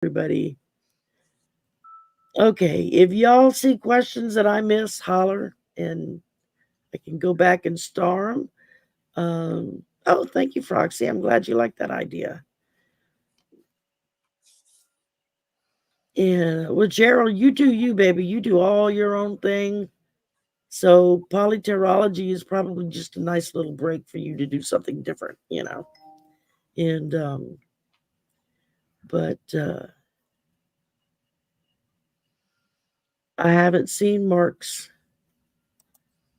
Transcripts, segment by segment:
everybody. Okay, if y'all see questions that I miss, holler and I can go back and star them. Oh, thank you, Froxy. I'm glad you like that idea. And well, Gerald, you do you, baby. You do all your own thing. So polyterology is probably just a nice little break for you to do something different, And but I haven't seen Mark's.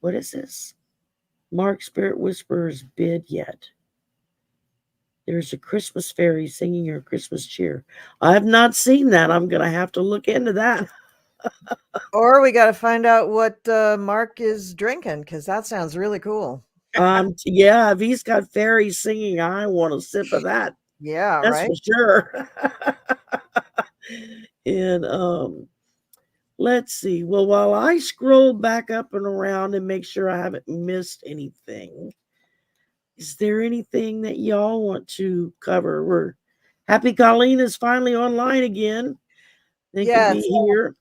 What is this? Mark Spirit Whisperer's bid yet. There's a Christmas fairy singing your Christmas cheer. I have not seen that. I'm gonna have to look into that. Or we got to find out what Mark is drinking, because that sounds really cool. Yeah, if he's got fairies singing, I want a sip of that. Yeah, That's right? for sure. And let's see. Well, while I scroll back up and around and make sure I haven't missed anything, is there anything that y'all want to cover? We're happy Colleen is finally online again. They can be here.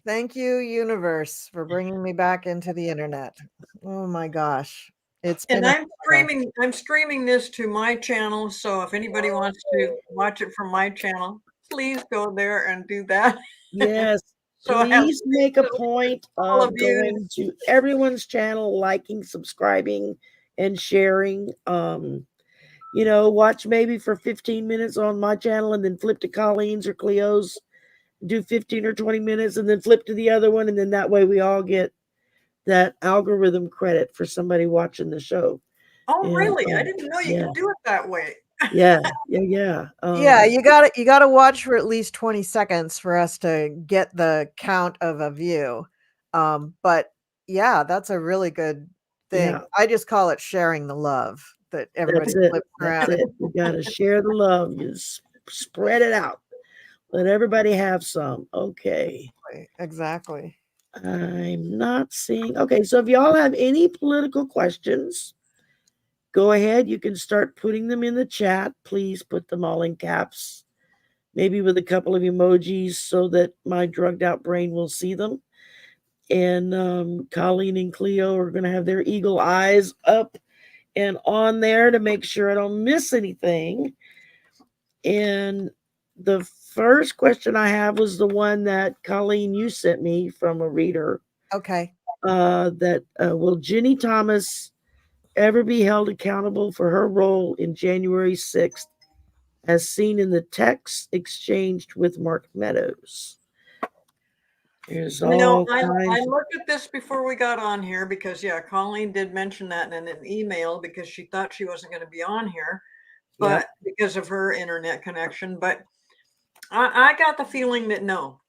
Thank you, universe, for bringing me back into the internet. Oh my gosh. And I'm streaming this to my channel, so if anybody wants to watch it from my channel, please go there and do that. Yes. So please make a point of going to everyone's channel, liking, subscribing, and sharing. Watch maybe for 15 minutes on my channel and then flip to Colleen's or Cleo's, do 15 or 20 minutes and then flip to the other one. And then that way we all get that algorithm credit for somebody watching the show. Oh, really? I didn't know you could do it that way. Yeah. Yeah, you gotta watch for at least 20 seconds for us to get the count of a view. But yeah, that's a really good thing. Yeah. I just call it sharing the love that everybody flips around. That's it. You gotta share the love. You spread it out. Let everybody have some. Okay. Exactly. I'm not seeing. Okay, so if y'all have any political questions, go ahead. You can start putting them in the chat. Please put them all in caps, maybe with a couple of emojis so that my drugged out brain will see them. And Colleen and Cleo are going to have their eagle eyes up and on there to make sure I don't miss anything. And the first question I have was the one that Colleen, you sent me from a reader. Okay. Will Ginni Thomas ever be held accountable for her role in January 6th, as seen in the text exchanged with Mark Meadows? I looked at this before we got on here because, Colleen did mention that in an email because she thought she wasn't going to be on here, but because of her internet connection. But I got the feeling that no,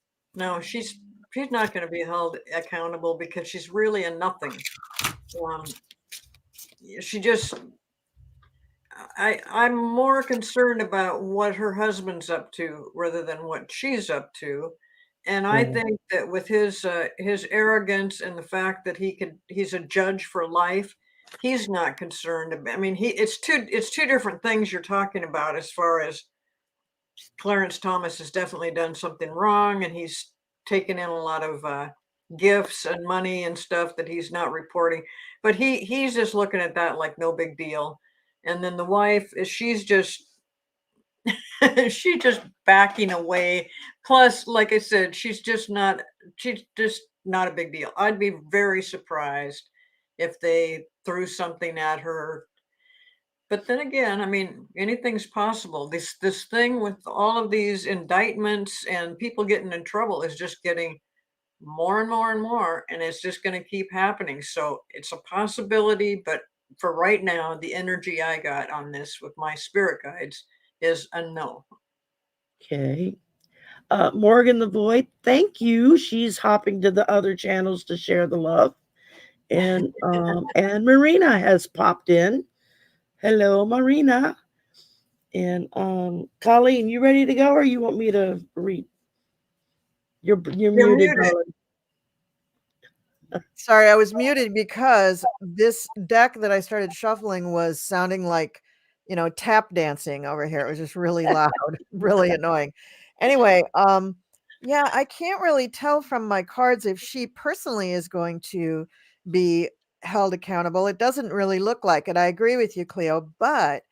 she's not going to be held accountable because she's really a nothing. She just, I'm more concerned about what her husband's up to rather than what she's up to. And I think that with his arrogance and the fact that he's a judge for life, he's not concerned. I mean, it's two different things you're talking about. As far as Clarence Thomas has definitely done something wrong, and he's taken in a lot of gifts and money and stuff that he's not reporting. But he's just looking at that like no big deal. And then the wife she's just backing away. Plus, like I said, she's just not a big deal. I'd be very surprised if they threw something at her. But then again, I mean, anything's possible. This thing with all of these indictments and people getting in trouble is just getting more and more and more, and it's just going to keep happening. So it's a possibility, but for right now, the energy I got on this with my spirit guides is a no. Okay. Morgan the Void, thank you. She's hopping to the other channels to share the love. And and Marina has popped in. Hello, Marina. And Colleen, you ready to go, or you want me to read? You're muted. Sorry, I was muted because this deck that I started shuffling was sounding like, tap dancing over here. It was just really loud, really annoying. Anyway, yeah, I can't really tell from my cards if she personally is going to be held accountable. It doesn't really look like it. I agree with you, Cleo, but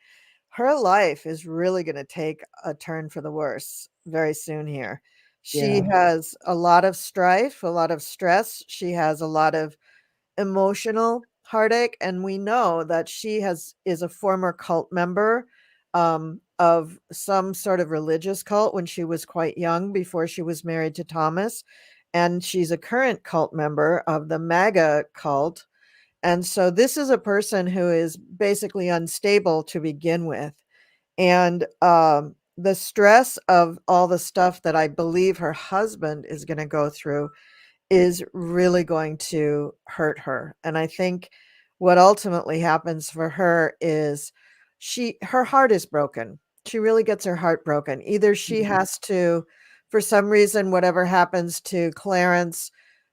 her life is really going to take a turn for the worse very soon here. She Yeah. has a lot of strife, a lot of stress. She has a lot of emotional heartache, and we know that she is a former cult member of some sort of religious cult when she was quite young before she was married to Thomas, and she's a current cult member of the MAGA cult. And so this is a person who is basically unstable to begin with, and the stress of all the stuff that I believe her husband is going to go through is really going to hurt her. And I think what ultimately happens for her is her heart is broken. She really gets her heart broken. Either she has to, for some reason, whatever happens to Clarence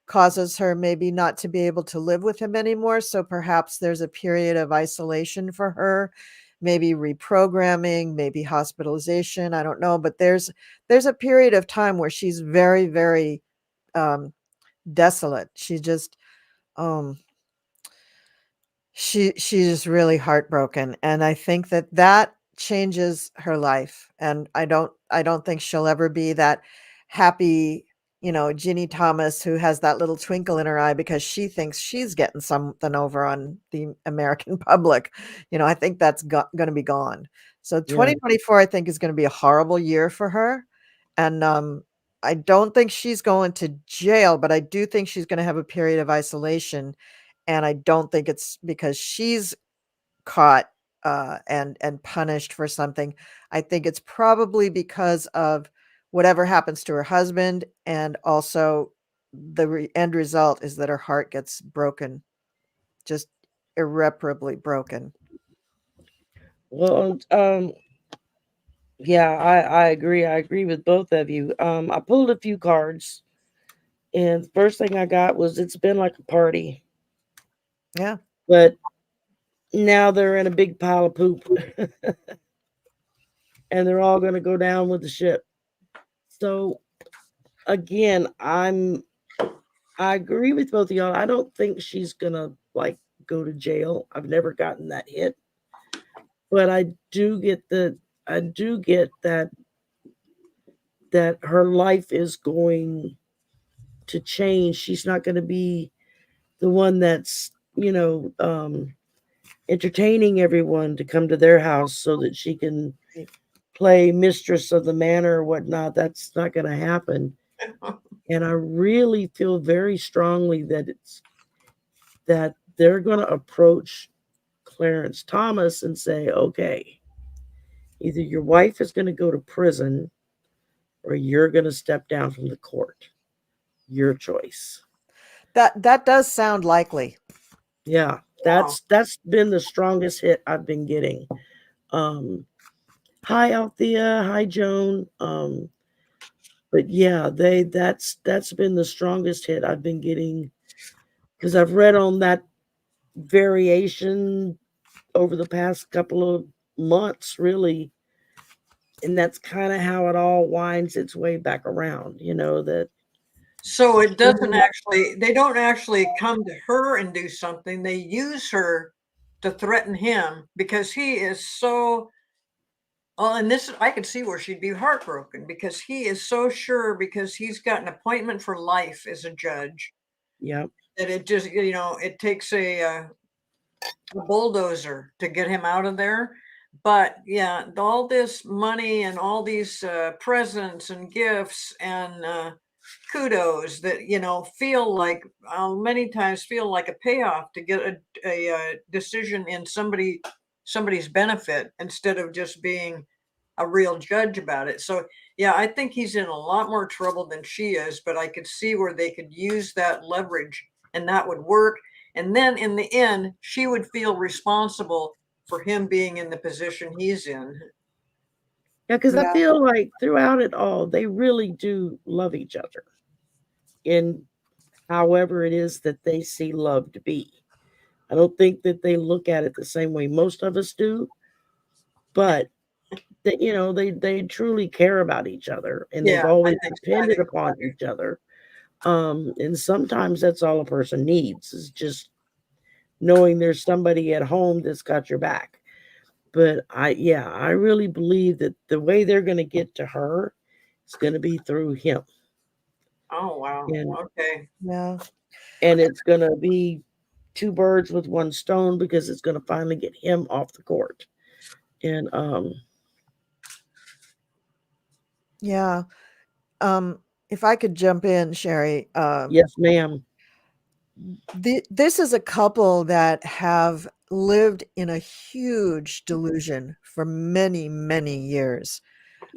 causes her maybe not to be able to live with him anymore. So perhaps there's a period of isolation for her, maybe reprogramming, maybe hospitalization. I don't know. But there's a period of time where she's very, very um, desolate. She just um she's just really heartbroken, and I think that changes her life. And I don't think she'll ever be that happy, Ginny Thomas who has that little twinkle in her eye because she thinks she's getting something over on the American public. I think that's going to be gone. So Yeah. 2024 I think is going to be a horrible year for her. And I don't think she's going to jail, but I do think she's going to have a period of isolation. And I don't think it's because she's caught and punished for something. I think it's probably because of whatever happens to her husband, and also the end result is that her heart gets broken, just irreparably broken. Well, yeah, I agree. I agree with both of you. I pulled a few cards, and the first thing I got was it's been like a party, Yeah. but now they're in a big pile of poop, and they're all going to go down with the ship. So again, I agree with both of y'all. I don't think she's gonna like go to jail. I've never gotten that hit, but I do get that her life is going to change. She's not going to be the one that's entertaining everyone to come to their house so that she can play mistress of the manor or whatnot. That's not going to happen. And I really feel very strongly that they're going to approach Clarence Thomas and say, okay, either your wife is going to go to prison or you're going to step down from the court. Your choice. That does sound likely. Yeah, that's been the strongest hit I've been getting. Hi Althea, hi Joan. But yeah, that's been the strongest hit I've been getting because I've read on that variation over the past couple of months, really, and that's kind of how it all winds its way back around. That. So it doesn't actually, they don't actually come to her and do something. They use her to threaten him because he is so, oh, and this, I could see where she'd be heartbroken because he is so sure because he's got an appointment for life as a judge. Yep. That it just, it takes a bulldozer to get him out of there. But yeah, all this money and all these presents and gifts and kudos that feel like many times feel like a payoff to get a decision in somebody's benefit instead of just being a real judge about it. So yeah, I think he's in a lot more trouble than she is, but I could see where they could use that leverage and that would work. And then in the end, she would feel responsible for him being in the position he's in. Yeah, because I Yeah. feel like throughout it all, they really do love each other in however it is that they see love to be. I don't think that they look at it the same way most of us do, but that, you know, they truly care about each other, and they've Yeah, always I depended think upon each other. And sometimes that's all a person needs, is just knowing there's somebody at home that's got your back. But I really believe that the way they're going to get to her is going to be through him. Oh, wow. And Okay. Yeah. it's going to be two birds with one stone, because it's going to finally get him off the court. And Yeah. If I could jump in, Shari, yes, ma'am. this is a couple that have lived in a huge delusion for many, many years.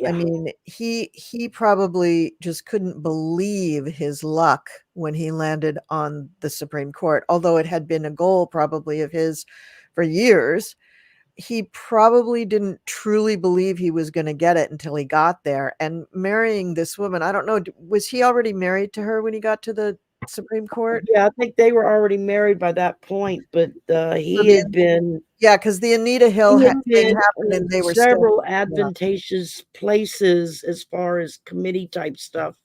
I Yeah. mean, he probably just couldn't believe his luck when he landed on the Supreme Court, although it had been a goal probably of his for years. He probably didn't truly believe he was going to get it until he got there. And marrying this woman, I don't know, was he already married to her when he got to the Supreme Court? Yeah, I think they were already married by that point, but So because the Anita Hill he had thing been happened and in they were still, several yeah. advantageous places as far as committee type stuff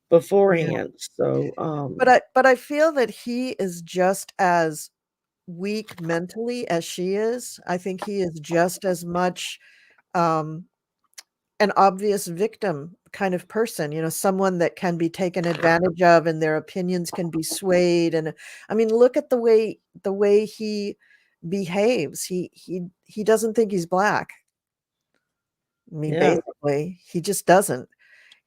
beforehand. So But I feel that he is just as weak mentally as she is. I think he is just as much um an obvious victim kind of person, someone that can be taken advantage of and their opinions can be swayed. And I mean, look at the way he behaves. He doesn't think he's black. I mean, yeah, basically, he just doesn't.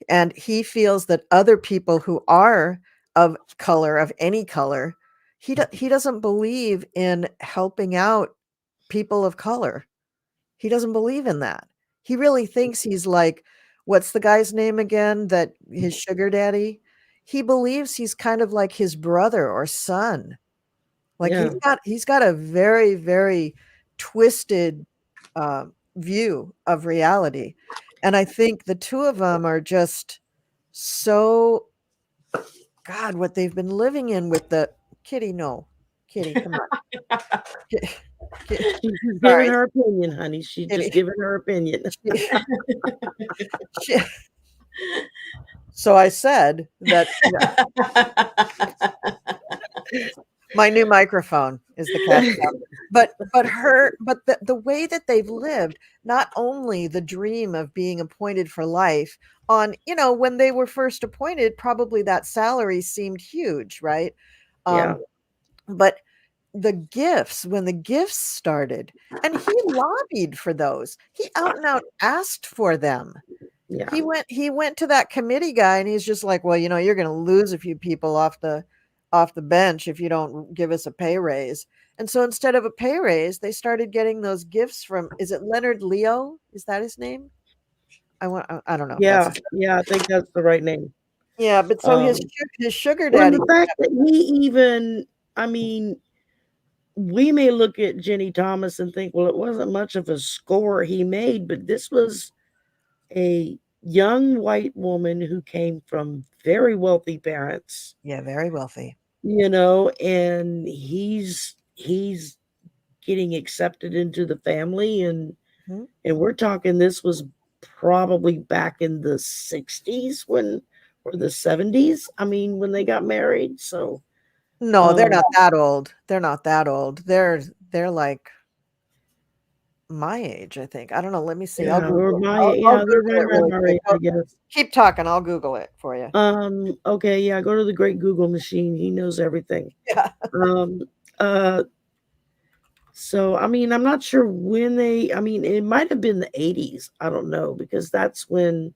And he feels that other people who are of color, of any color, he doesn't believe in helping out people of color. He doesn't believe in that. He really thinks he's like, what's the guy's name again? That his sugar daddy? He believes he's kind of like his brother or son. Like yeah, he's got a very, very twisted view of reality. And I think the two of them are just so, God, what they've been living in with the kitty. No, kitty, come on. she's just giving Sorry, her opinion, honey. She's just kitty. giving her opinion. She- so I said that my new microphone is the cat. But the way that they've lived, not only the dream of being appointed for life on, when they were first appointed, probably that salary seemed huge, right? Yeah, But the gifts, when the gifts started, and he lobbied for those, he out and out asked for them. yeah, He went to that committee guy and he's just like, well, you're going to lose a few people off the bench if you don't give us a pay raise. And so instead of a pay raise, they started getting those gifts from, is it Leonard Leo? Is that his name? I don't know if that's yeah, his yeah. I think that's the right name. Yeah, but so his Um, his sugar well, and daddy. the fact that he even, I mean, we may look at Ginni Thomas and think, well, it wasn't much of a score he made, but this was a young white woman who came from very wealthy parents, Yeah, very wealthy. and he's getting accepted into the family, and Mhm. we're talking, this was probably back in the 60s or the 70s, I mean, when they got married. So No, they're um not that old. They're not that old. They're like my age, I think. I don't know. Let me see. I'll yeah, Google or it. my, I'll yeah, they're Google right it around really our quick. age, I guess. Keep talking. I'll Google it for you. Okay, yeah, go to the great Google machine. He knows everything. Yeah. Um, uh, so I mean, I'm not sure when I mean, it might have been the 80s. I don't know, because that's when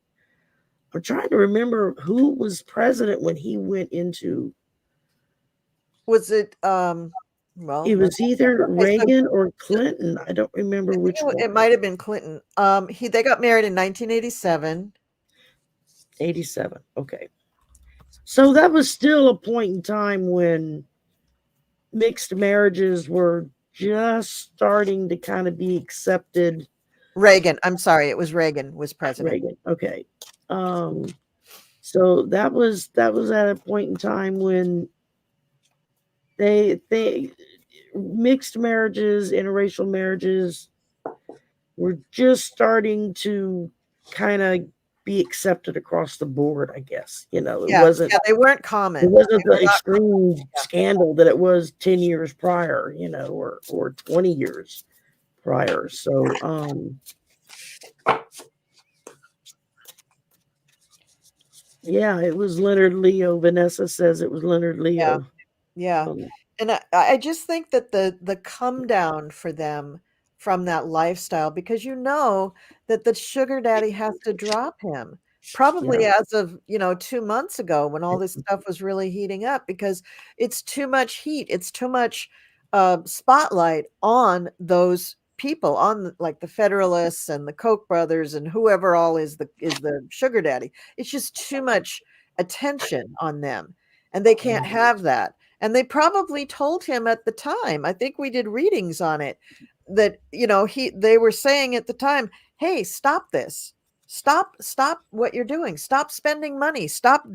I'm trying to remember who was president when he went into. Was it well, It was either okay, so Reagan or Clinton. I don't remember I think which it one. might have been Clinton. They got married in 1987. 87. Okay. So that was still a point in time when mixed marriages were just starting to kind of be accepted. Reagan. I'm sorry, it was Reagan was president. Reagan. Okay. Um, so that was at a point in time when they mixed marriages, interracial marriages were just starting to kind of be accepted across the board, I guess. It Yeah, wasn't they weren't common. it wasn't They were the not extreme yeah. scandal that it was 10 years prior, or 20 years prior. So yeah, it was Leonard Leo. Vanessa says it was Leonard Yeah. Leo. Yeah. Um, And I just think that the come down for them from that lifestyle, because that the sugar daddy has to drop him probably yeah, as of 2 months ago when all this stuff was really heating up, because it's too much heat, it's too much spotlight on those people, on like the Federalists and the Koch brothers and whoever all is the sugar daddy. It's just too much attention on them, and they can't have that. And they probably told him at the time, I think we did readings on it, that they were saying at the time, hey, stop this. Stop what you're doing. Stop spending money. Stop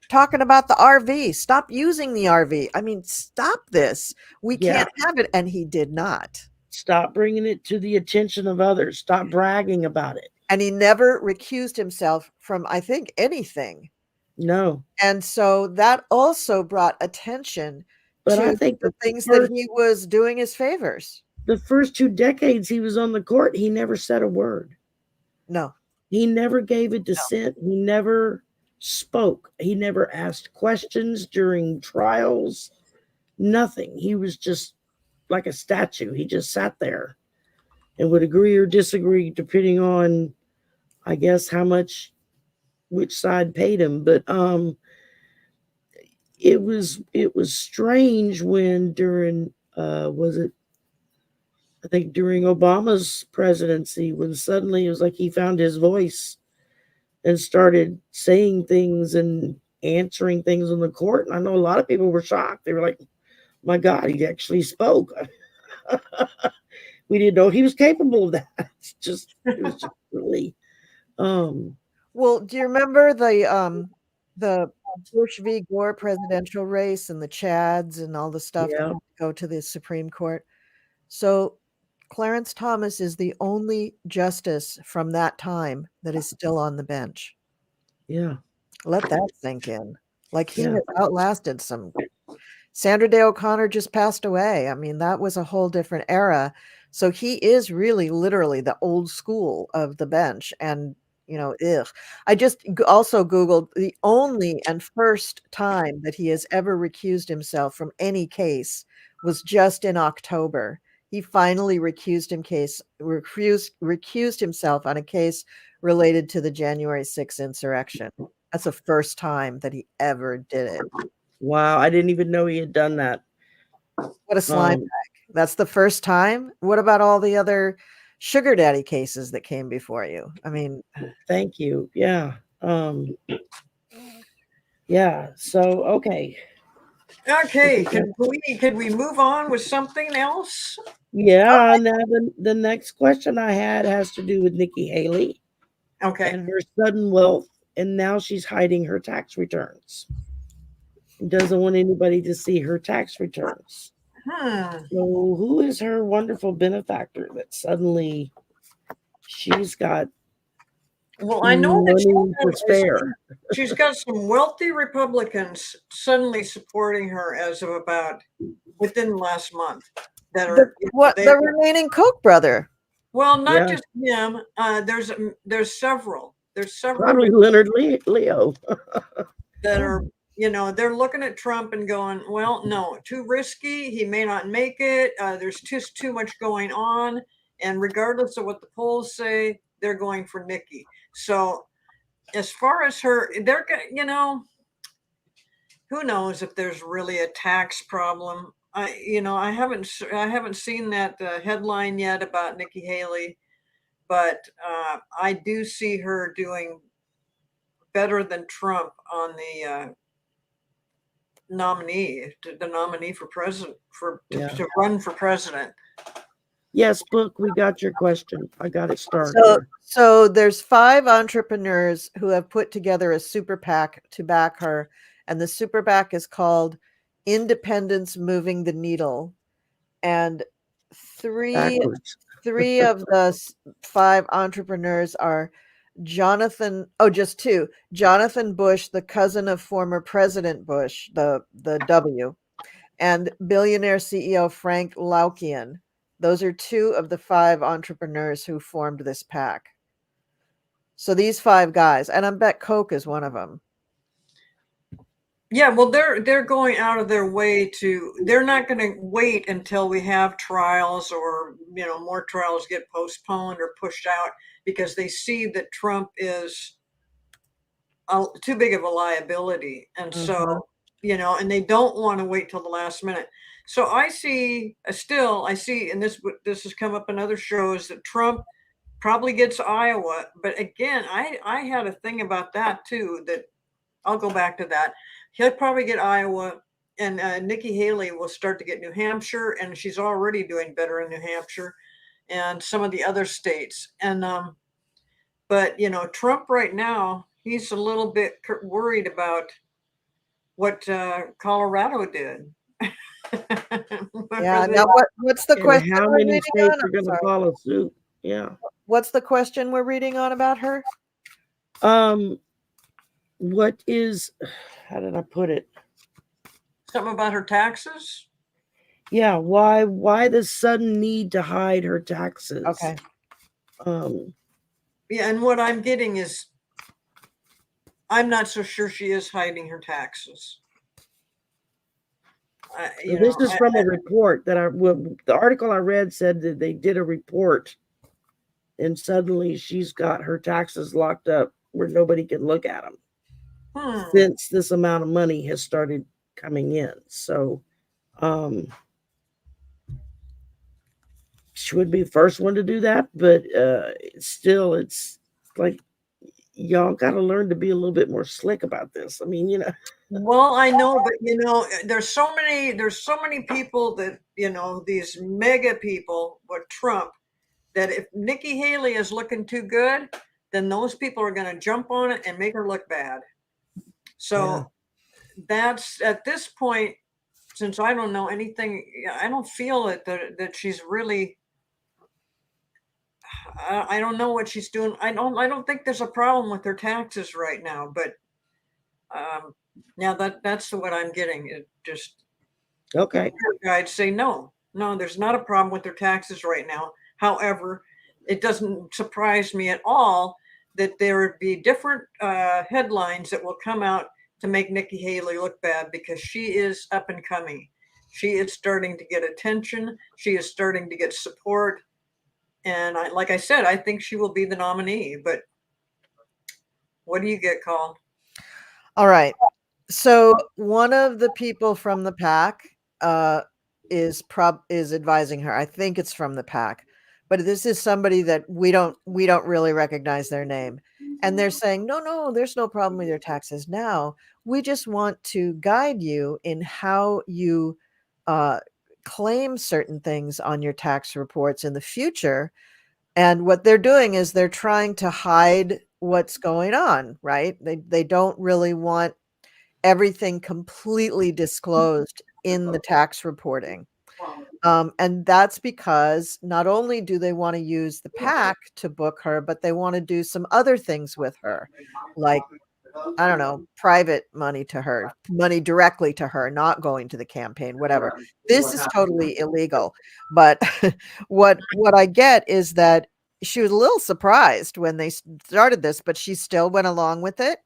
talking about the RV. Stop using the RV. I mean, stop this. We yeah. can't have it. And he did not. Stop bringing it to the attention of others. Stop bragging about it. And he never recused himself from, I think, anything. No. And so that also brought attention But I to think the things that he was doing as favors. the first 2 decades he was on the court, he never said a word. No. He never gave a dissent. He never spoke. He never asked questions during trials. Nothing. He was just like a statue. He just sat there and would agree or disagree depending on, I guess, which side paid him. But it was strange when during I think during Obama's presidency, when suddenly it was like he found his voice and started saying things and answering things in the court. And I know a lot of people were shocked. They were like, my God, he actually spoke. We didn't know he was capable of that. It was just really Well, do you remember the Bush v. Gore presidential race and the Chads and all the stuff that yeah, had to go to the Supreme Court? So Clarence Thomas is the only justice from that time that is still on the bench. yeah, Let that sink in. Like, he yeah, has outlasted some. Sandra Day O'Connor just passed away. I mean, that was a whole different era. So he is really literally the old school of the bench. And, ugh. I just also Googled the only and first time that he has ever recused himself from any case was just in October. He finally recused himself on a case related to the January 6th insurrection. That's the first time that he ever did it. wow, I didn't even know he had done that. What a slime bag. That's the first time. What about all the other sugar daddy cases that came before you? I mean, Thank you. Yeah. Yeah. So okay. Okay, could we move on with something else? Yeah. Now the next question I had has to do with Nikki Haley Okay. and her sudden wealth, and now she's hiding her tax returns. Doesn't want anybody to see her tax returns. So who is her wonderful benefactor that suddenly she's got Well, I know money to spare? she's got some wealthy Republicans suddenly supporting her as of about within the last month. That are the remaining Koch brother. Well, not just him. There's several. There's several. Probably Leonard Leo that are they're looking at Trump and going, well, no, too risky. He may not make it. There's just too much going on, and regardless of what the polls say, they're going for Nikki. So as far as her, they're who knows if there's really a tax problem. I haven't seen that headline yet about Nikki Haley, but I do see her doing better than Trump on the nominee for president to run for president. Yes, Book, we got your question. I got it started. So there's 5 entrepreneurs who have put together a super PAC to back her, and the super PAC is called Independence Moving the Needle. And 3 3 of the 5 entrepreneurs are just 2. Jonathan Bush, the cousin of former President Bush, the W, and billionaire CEO Frank Laukian. Those are 2 of the 5 entrepreneurs who formed this PAC. So these 5 guys, and I bet Coke is one of them. Yeah, well, they're going out of their way to. They're not going to wait until we have trials or more trials get postponed or pushed out because they see that Trump is too big of a liability, and so and they don't want to wait till the last minute. So I see, and this has come up in other shows that Trump probably gets Iowa, but again, I had a thing about that too. That I'll go back to that. He'll probably get Iowa, and Nikki Haley will start to get New Hampshire, and she's already doing better in New Hampshire and some of the other states. And but Trump right now, he's a little bit worried about what Colorado did. Yeah. Now, what's the And question how we're many reading states on? are going to Sorry. follow suit? Yeah. What's the question we're reading on about her? What is? How did I put it? Something about her taxes. Yeah. Why the sudden need to hide her taxes? Okay. Yeah, and what I'm getting is, I'm not so sure she is hiding her taxes. This is from a report that the article I read said that they did a report, and suddenly she's got her taxes locked up where nobody can look at them since this amount of money has started coming in. So, she would be the first one to do that, but still, it's like y'all got to learn to be a little bit more slick about this. I mean, Well, I know, but there's so many people that these mega people with Trump, that if Nikki Haley is looking too good, then those people are going to jump on it and make her look bad. So that's, at this point, since I don't know anything, I don't feel that she's really. I don't know what she's doing. I don't think there's a problem with her taxes right now, but now that's what I'm getting. It just okay. I'd say no, there's not a problem with their taxes right now. However, it doesn't surprise me at all that there would be different headlines that will come out to make Nikki Haley look bad, because she is up and coming. She is starting to get attention. She is starting to get support. And like I said, I think she will be the nominee. But what do you get, Colin? All right. So one of the people from the PAC is advising her. I think it's from the PAC, but this is somebody that we don't really recognize their name. And they're saying, no, there's no problem with your taxes now. We just want to guide you in how you claim certain things on your tax reports in the future. And what they're doing is they're trying to hide what's going on, right? They don't really want everything completely disclosed in the tax reporting. And that's because not only do they want to use the PAC to book her, but they want to do some other things with her, like, I don't know, private money to her, money directly to her, not going to the campaign, whatever. This is totally illegal. But what I get is that she was a little surprised when they started this, but she still went along with it,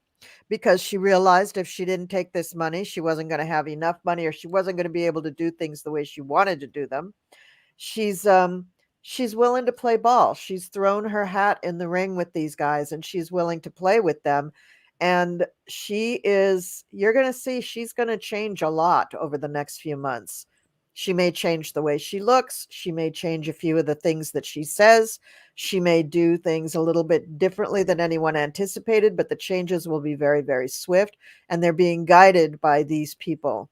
because she realized if she didn't take this money, she wasn't going to have enough money, or she wasn't going to be able to do things the way she wanted to do them. She's willing to play ball. She's thrown her hat in the ring with these guys, and she's willing to play with them. And you're going to see, she's going to change a lot over the next few months. She may change the way she looks. She may change a few of the things that she says. She may do things a little bit differently than anyone anticipated, but the changes will be very, very swift, and they're being guided by these people.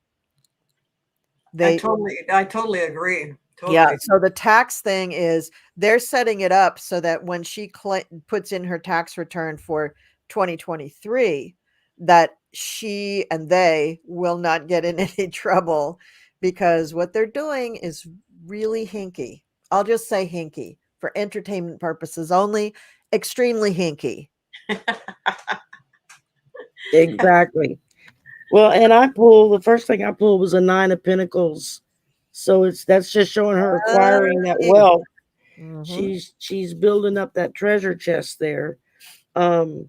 I totally agree. Totally. Yeah. So the tax thing is, they're setting it up so that when she puts in her tax return for 2023, that she and they will not get in any trouble, because what they're doing is really hinky. I'll just say hinky for entertainment purposes only, extremely hinky. Exactly. Well, and the first thing I pulled was a 9 of Pentacles. So that's just showing her acquiring that wealth. Mm-hmm. She's building up that treasure chest there. Followed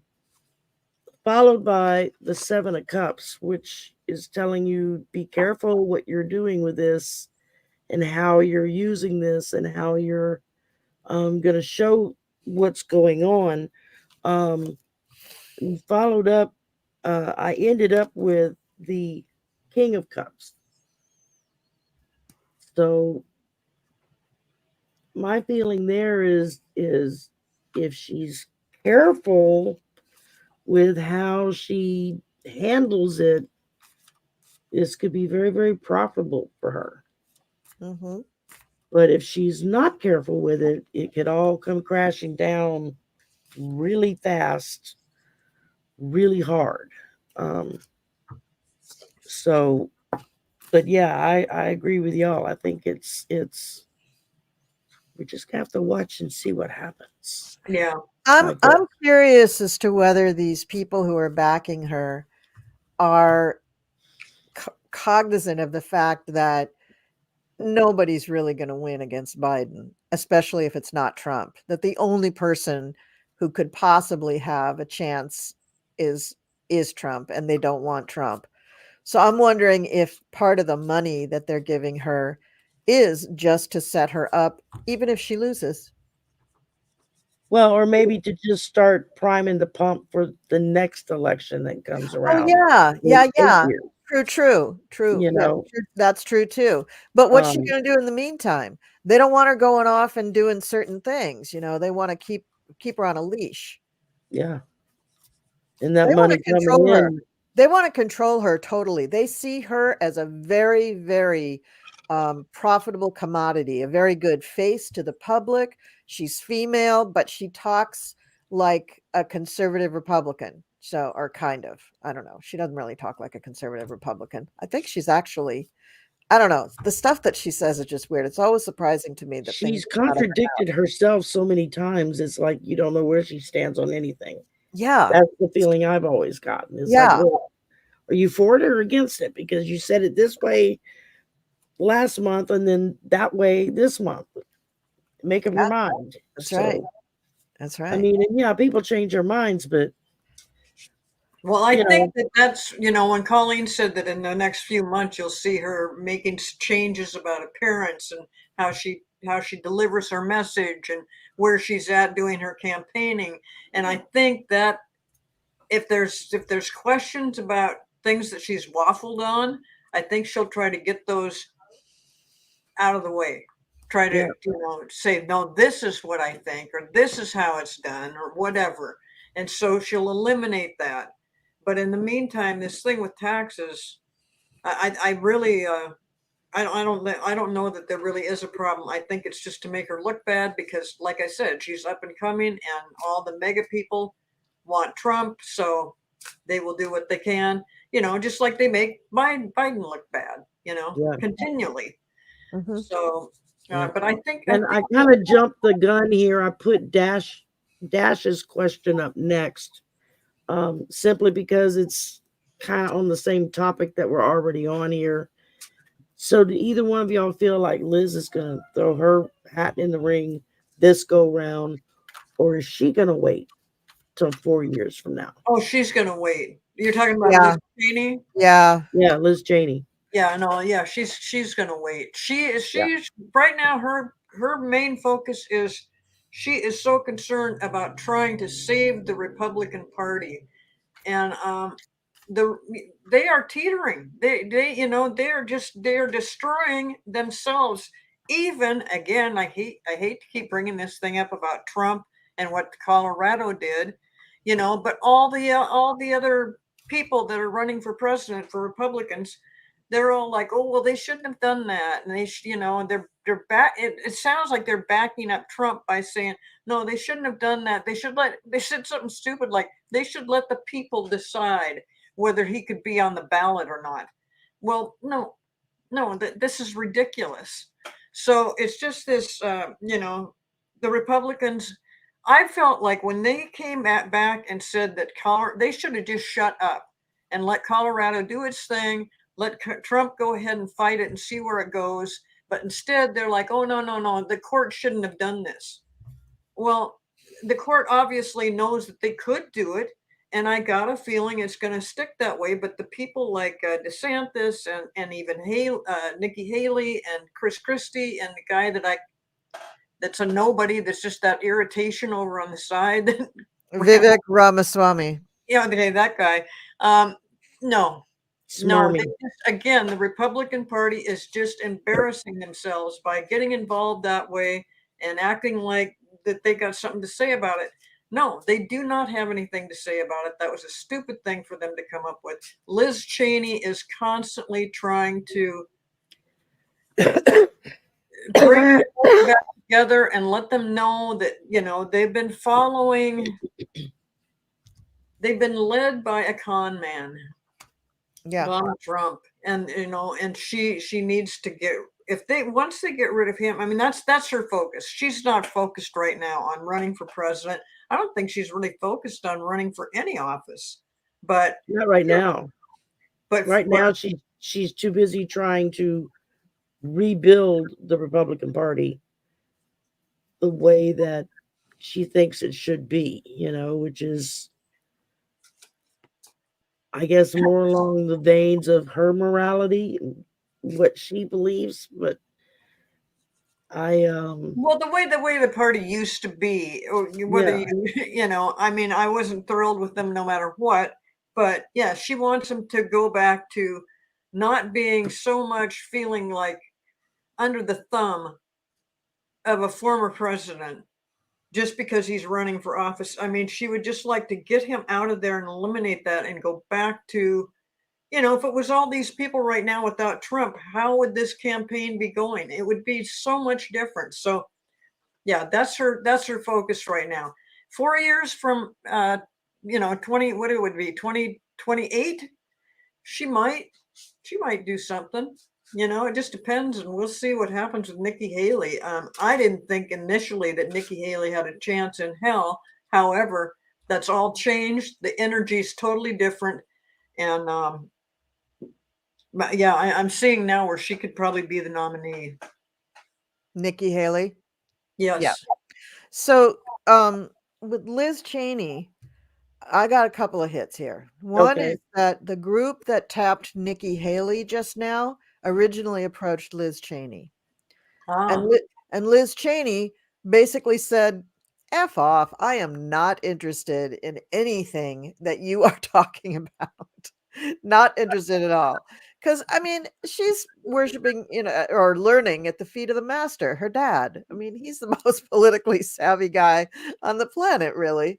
by the 7 of Cups, which is telling you be careful what you're doing with this and how you're using this and how you're going to show what's going on. Followed up, I ended up with the King of Cups. So my feeling there is if she's careful with how she handles it, this could be very, very profitable for her. Mm-hmm. But if she's not careful with it, it could all come crashing down really fast, really hard. So, but yeah, I agree with y'all. I think it's we just have to watch and see what happens. Yeah. I'm curious as to whether these people who are backing her are cognizant of the fact that nobody's really going to win against Biden, especially if it's not Trump. That the only person who could possibly have a chance is Trump, and they don't want Trump. So I'm wondering if part of the money that they're giving her is just to set her up, even if she loses. Well, or maybe to just start priming the pump for the next election that comes Oh around. yeah, in yeah, 8 yeah. years, True. you Yeah, know. that's true too. But what's she Um, going to do in the meantime? They don't want her going off and doing certain things. They want to keep her on a leash. yeah. And that They want money to coming control her. in, They want to control her totally. They see her as a very, very profitable commodity, a very good face to the public. She's female, but she talks like a conservative Republican. So, or kind of. I don't know. She doesn't really talk like a conservative Republican. I think she's actually, I don't know. The stuff that she says is just weird. It's always surprising to me that things she's come out of her mouth. contradicted herself so many times. It's like you don't know where she stands on anything. Yeah. That's the feeling I've always gotten. It's like, Yeah. well, are you for it or against it? Because you said it this way last month and then that way this month. Make up your mind. That's right. So, That's I right. mean, and yeah, people change their minds, but Well, I you think know, that's, when Colleen said that in the next few months you'll see her making changes about appearance and how she delivers her message and where she's at doing her campaigning. And I think that if there's questions about things that she's waffled on, I think she'll try to get those out of the way. Try to, yeah, say, no, this is what I think, or this is how it's done, or whatever. And so she'll eliminate that. But in the meantime, this thing with taxes, I really, I don't know that there really is a problem. I think it's just to make her look bad because, like I said, she's up and coming, and all the mega people want Trump, so they will do what they can, just like they make Biden look bad, yeah. continually. Mhm. So, Yeah. but I think And I kind of jumped the gun here. I put Dash's question up next, simply because it's kind of on the same topic that we're already on here. So, do either one of y'all feel like Liz is going to throw her hat in the ring this go round, or is she going to wait till 4 years from now? Oh, she's gonna wait. You're talking about Yeah. Liz Cheney? Yeah. Yeah, Liz Cheney. Yeah, no, yeah, she's gonna wait. Yeah. She's right now, her main focus is she is so concerned about trying to save the Republican Party. And the they are teetering. They're destroying themselves. Even again, I hate to keep bringing this thing up about Trump and what Colorado did, but all the other people that are running for president for Republicans, they're all like, oh well, they shouldn't have done that, and and they're back. It sounds like they're backing up Trump by saying, no, they shouldn't have done that. They said something stupid like they should let the people decide whether he could be on the ballot or not. Well, no, this is ridiculous. So it's just this, the Republicans, I felt like when they came back and said that they should have just shut up and let Colorado do its thing, let Trump go ahead and fight it and see where it goes. But instead, they're like, oh, no, the court shouldn't have done this. Well, the court obviously knows that they could do it. And I got a feeling it's going to stick that way. But the people like DeSantis and even Nikki Haley and Chris Christie and the guy that's a nobody, that's just that irritation over on the side. Vivek Ramaswamy. Yeah, okay, that guy. No, Smarmy. again, the Republican Party is just embarrassing themselves by getting involved that way and acting like that they got something to say about it. No, they do not have anything to say about it. That was a stupid thing for them to come up with. Liz Cheney is constantly trying to bring people back together and let them know that, they've been led by a con man. Yeah. Donald Trump. And and she needs to once they get rid of him, I mean, that's her focus. She's not focused right now on running for president. I don't think she's really focused on running for any office. But not right now. But right now she's too busy trying to rebuild the Republican Party the way that she thinks it should be, which is, I guess, more along the veins of her morality and what she believes. But well, the way the party used to be, whether I mean, I wasn't thrilled with them no matter what. But yeah, she wants them to go back to not being so much feeling like under the thumb of a former president just because he's running for office. I mean, she would just like to get him out of there and eliminate that and go back to, if it was all these people right now without Trump, how would this campaign be going? It would be so much different. So yeah, that's her focus right now. 4 years from 20, what it would be, 2028, she might do something. It just depends, and we'll see what happens with Nikki Haley. I didn't think initially that Nikki Haley had a chance in hell. However, that's all changed. The energy is totally different, and yeah, I'm seeing now where she could probably be the nominee. Nikki Haley. Yes. Yeah. So, with Liz Cheney, I got a couple of hits here. One is that the group that tapped Nikki Haley just now originally approached Liz Cheney. And Liz Cheney basically said, F off. I am not interested in anything that you are talking about. Not interested at all. Because, I mean, she's worshiping, or learning at the feet of the master, her dad. I mean, he's the most politically savvy guy on the planet, really.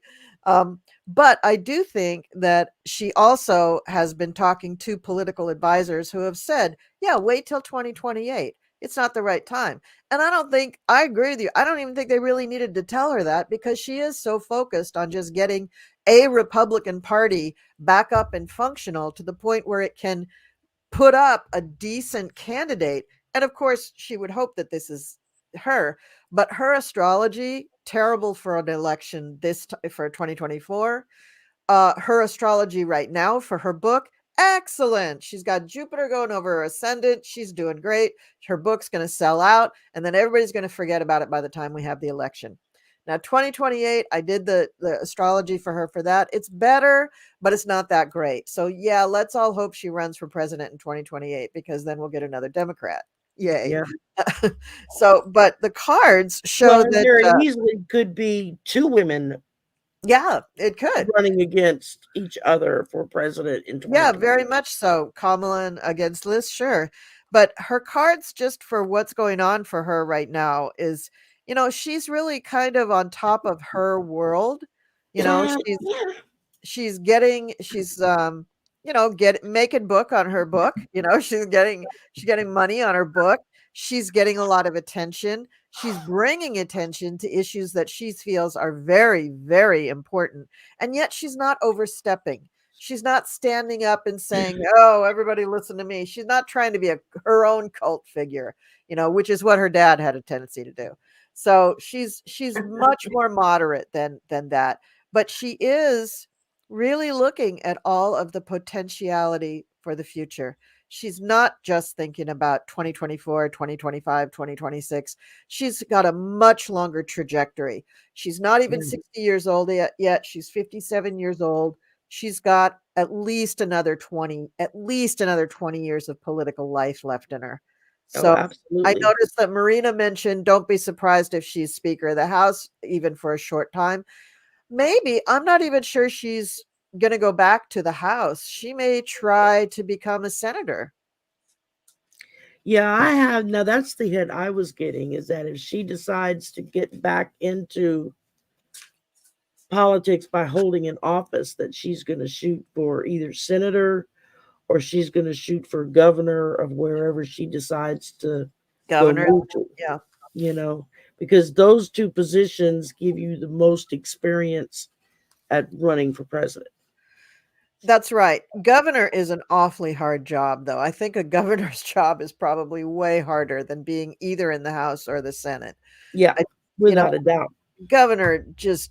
But I do think that she also has been talking to political advisors who have said, yeah, wait till 2028. It's not the right time. And I agree with you. I don't even think they really needed to tell her that, because she is so focused on just getting a Republican Party back up and functional to the point where it can put up a decent candidate. And of course, she would hope that this is her, but her astrology, terrible for an election for 2024. Her astrology right now for her book, excellent. She's got Jupiter going over her ascendant. She's doing great. Her book's going to sell out, and then everybody's going to forget about it by the time we have the election. Now, 2028, I did the astrology for her for that. It's better, but it's not that great. So yeah, let's all hope she runs for president in 2028, because then we'll get another Democrat. Yay. Yeah. So, but the cards show that there easily could be two women. Yeah, it could. Running against each other for president in 2020. Yeah, very much so. Kamala against Liz, sure. But her cards, just for what's going on for her right now, is, she's really kind of on top of her world. She's making book on her book. She's getting money on her book. She's getting a lot of attention. She's bringing attention to issues that she feels are very, very important. And yet she's not overstepping. She's not standing up and saying, oh, everybody listen to me. She's not trying to be her own cult figure, which is what her dad had a tendency to do. So she's much more moderate than that. But she is really looking at all of the potentiality for the future. She's not just thinking about 2024, 2025, 2026. She's got a much longer trajectory. She's not even 60 years old yet. She's 57 years old. She's got at least another 20 years of political life left in her. Oh, So I absolutely. noticed that Marina mentioned, don't be surprised if she's Speaker of the House, even for a short time. Maybe, I'm not even sure she's going to go back to the House. She may try to become a senator. Yeah, I have. Now, that's the hint I was getting, is that if she decides to get back into politics by holding an office, that she's going to shoot for either senator or she's going to shoot for governor of wherever she decides to go Governor, move to, yeah. you know, because those two positions give you the most experience at running for president. That's right. Governor is an awfully hard job, though. I think a governor's job is probably way harder than being either in the House or the Senate. Yeah, I, without a doubt. governor just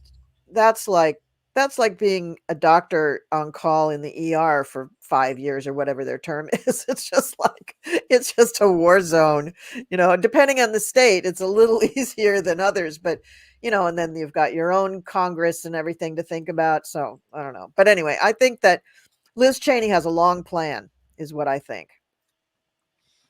that's like being a doctor on call in the ER for 5 years or whatever their term is. It's just a war zone. Depending on the state, it's a little easier than others, but and then you've got your own Congress and everything to think about. So I don't know. But anyway, I think that Liz Cheney has a long plan, is what I think.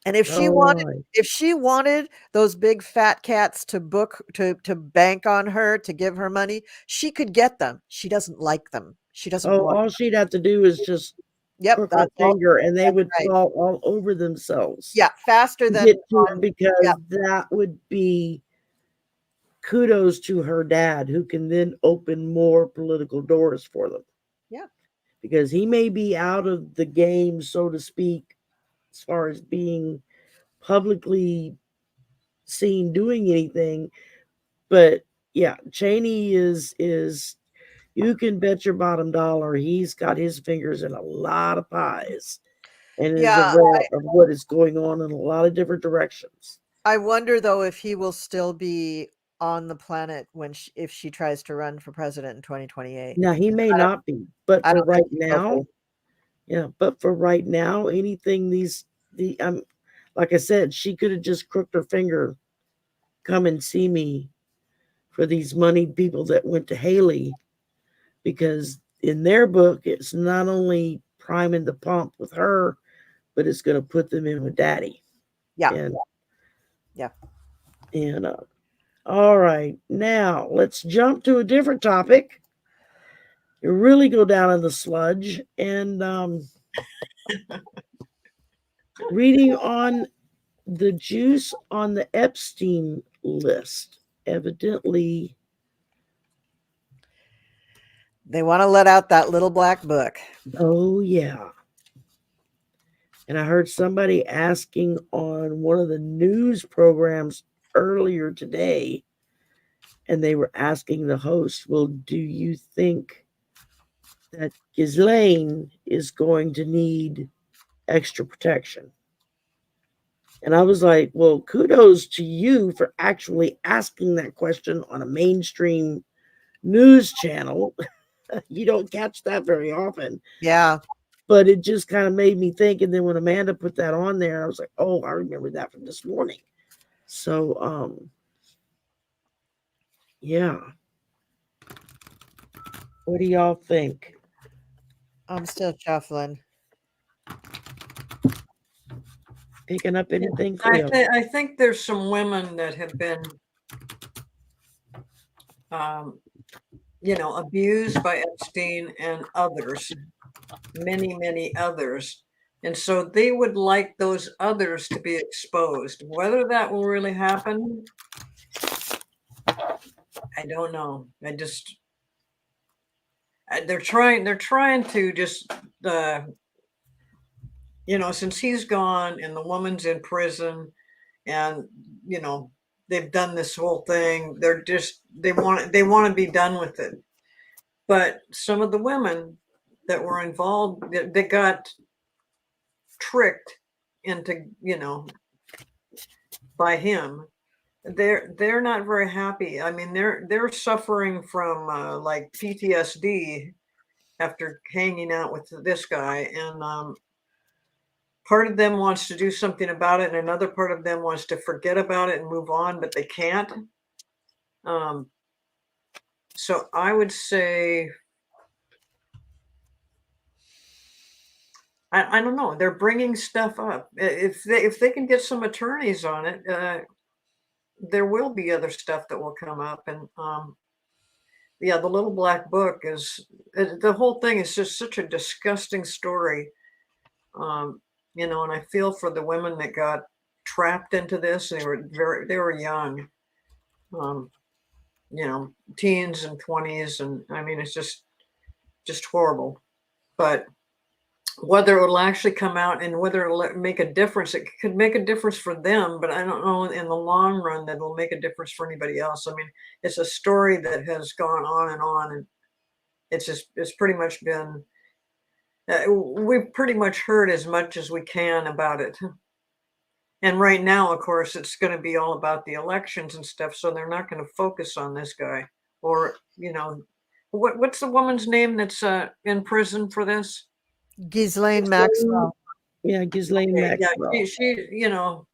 And if she All wanted right. if she wanted those big fat cats to bank on her, to give her money, she could get them. She doesn't like them. She doesn't Oh, want. all she'd have to do is just Yep, crook her that's all. finger and they That's would right. fall all over themselves Yeah, faster to than get to her, yeah, because that would be kudos to her dad, who can then open more political doors for them. yeah. Because he may be out of the game, so to speak, as far as being publicly seen doing anything. But yeah, Cheney is you can bet your bottom dollar he's got his fingers in a lot of pies and is Yeah, aware of what is going on in a lot of different directions. I wonder though if he will still be on the planet if she tries to run for president in 2028. Now he may not be, but I for don't think right he will now, be. yeah, but for right now, anything the like I said, she could have just crooked her finger, come and see me for these moneyed people that went to Haley, because in their book, it's not only priming the pump with her, but it's going to put them in with daddy. Yeah. And, Yeah. and, all right, now let's jump to a different topic. You really go down in the sludge, and reading on the juice on the Epstein list. Evidently, They want to let out that little black book. oh yeah. And I heard somebody asking on one of the news programs earlier today, and they were asking the host, well, do you think that Ghislaine is going to need extra protection? And I was like, well, kudos to you for actually asking that question on a mainstream news channel. You don't catch that very often. Yeah. But it just kind of made me think. And then when Amanda put that on there, I was like, oh, I remember that from this morning. So, yeah. What do y'all think? I'm still shuffling. Picking up anything, I, Cleo? th- I think there's some women that have been, abused by Epstein and others, many, many others. And so they would like those others to be exposed. Whether that will really happen, I don't know. They're trying to just, since he's gone and the woman's in prison, and they've done this whole thing. They want to be done with it. But some of the women that were involved, they got tricked into, by him, they're not very happy. I mean, they're suffering from like PTSD after hanging out with this guy, and part of them wants to do something about it, and another part of them wants to forget about it and move on, but they can't. Um, so I would say, I don't know. They're bringing stuff up. If they can get some attorneys on it, there will be other stuff that will come up, and yeah, the little black book is the whole thing is just such a disgusting story. Um, you know, and I feel for the women that got trapped into this. They were young, um, you know, teens and 20s, and I mean, it's just horrible. But whether it'll actually come out and whether it'll make a difference, it could make a difference for them, but I don't know in the long run that it'll make a difference for anybody else. I mean, it's a story that has gone on, and it's pretty much been we've pretty much heard as much as we can about it. And right now, of course, it's going to be all about the elections and stuff, so they're not going to focus on this guy. Or, you know, what's the woman's name that's in prison for this? Ghislaine Maxwell. Yeah, Ghislaine Okay, yeah, Maxwell. she, you know,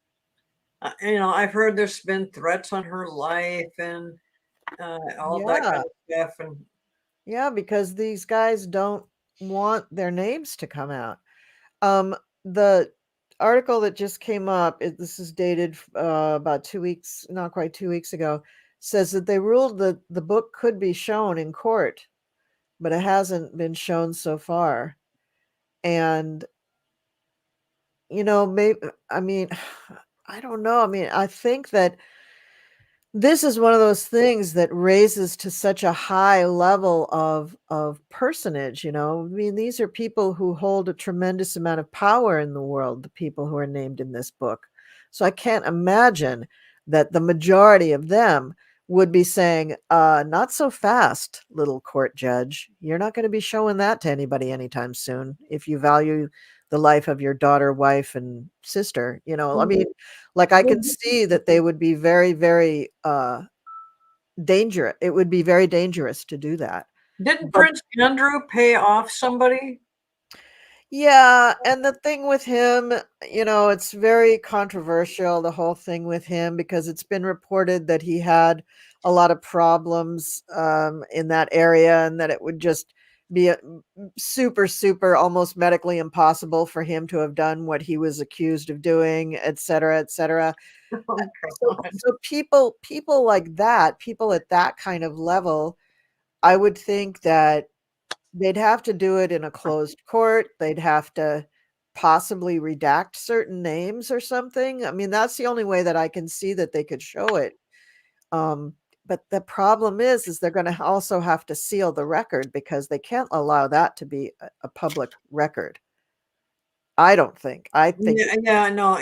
I've heard there's been threats on her life and all that Yeah. kind of stuff. And Yeah, because these guys don't want their names to come out. The article that just came up, this is dated about 2 weeks, not quite 2 weeks ago, says that they ruled that the book could be shown in court, but it hasn't been shown so far. And, maybe, I mean, I don't know. I mean, I think that this is one of those things that raises to such a high level of personage. I mean, these are people who hold a tremendous amount of power in the world, the people who are named in this book. So I can't imagine that the majority of them would be saying, not so fast, little court judge. You're not going to be showing that to anybody anytime soon if you value the life of your daughter, wife, and sister. I mean, like, I can see that they would be very, very dangerous. It would be very dangerous to do that. didn't But Prince Andrew pay off somebody? yeah, and the thing with him, it's very controversial, the whole thing with him, because it's been reported that he had a lot of problems in that area, and that it would just be super, super, almost medically impossible for him to have done what he was accused of doing, et cetera, et cetera. Oh, So, God. so people like that, people at that kind of level, I would think that they'd have to do it in a closed court. They'd have to possibly redact certain names or something. I mean, that's the only way that I can see that they could show it. But the problem is they're going to also have to seal the record, because they can't allow that to be a public record. I don't think. I think Yeah, no,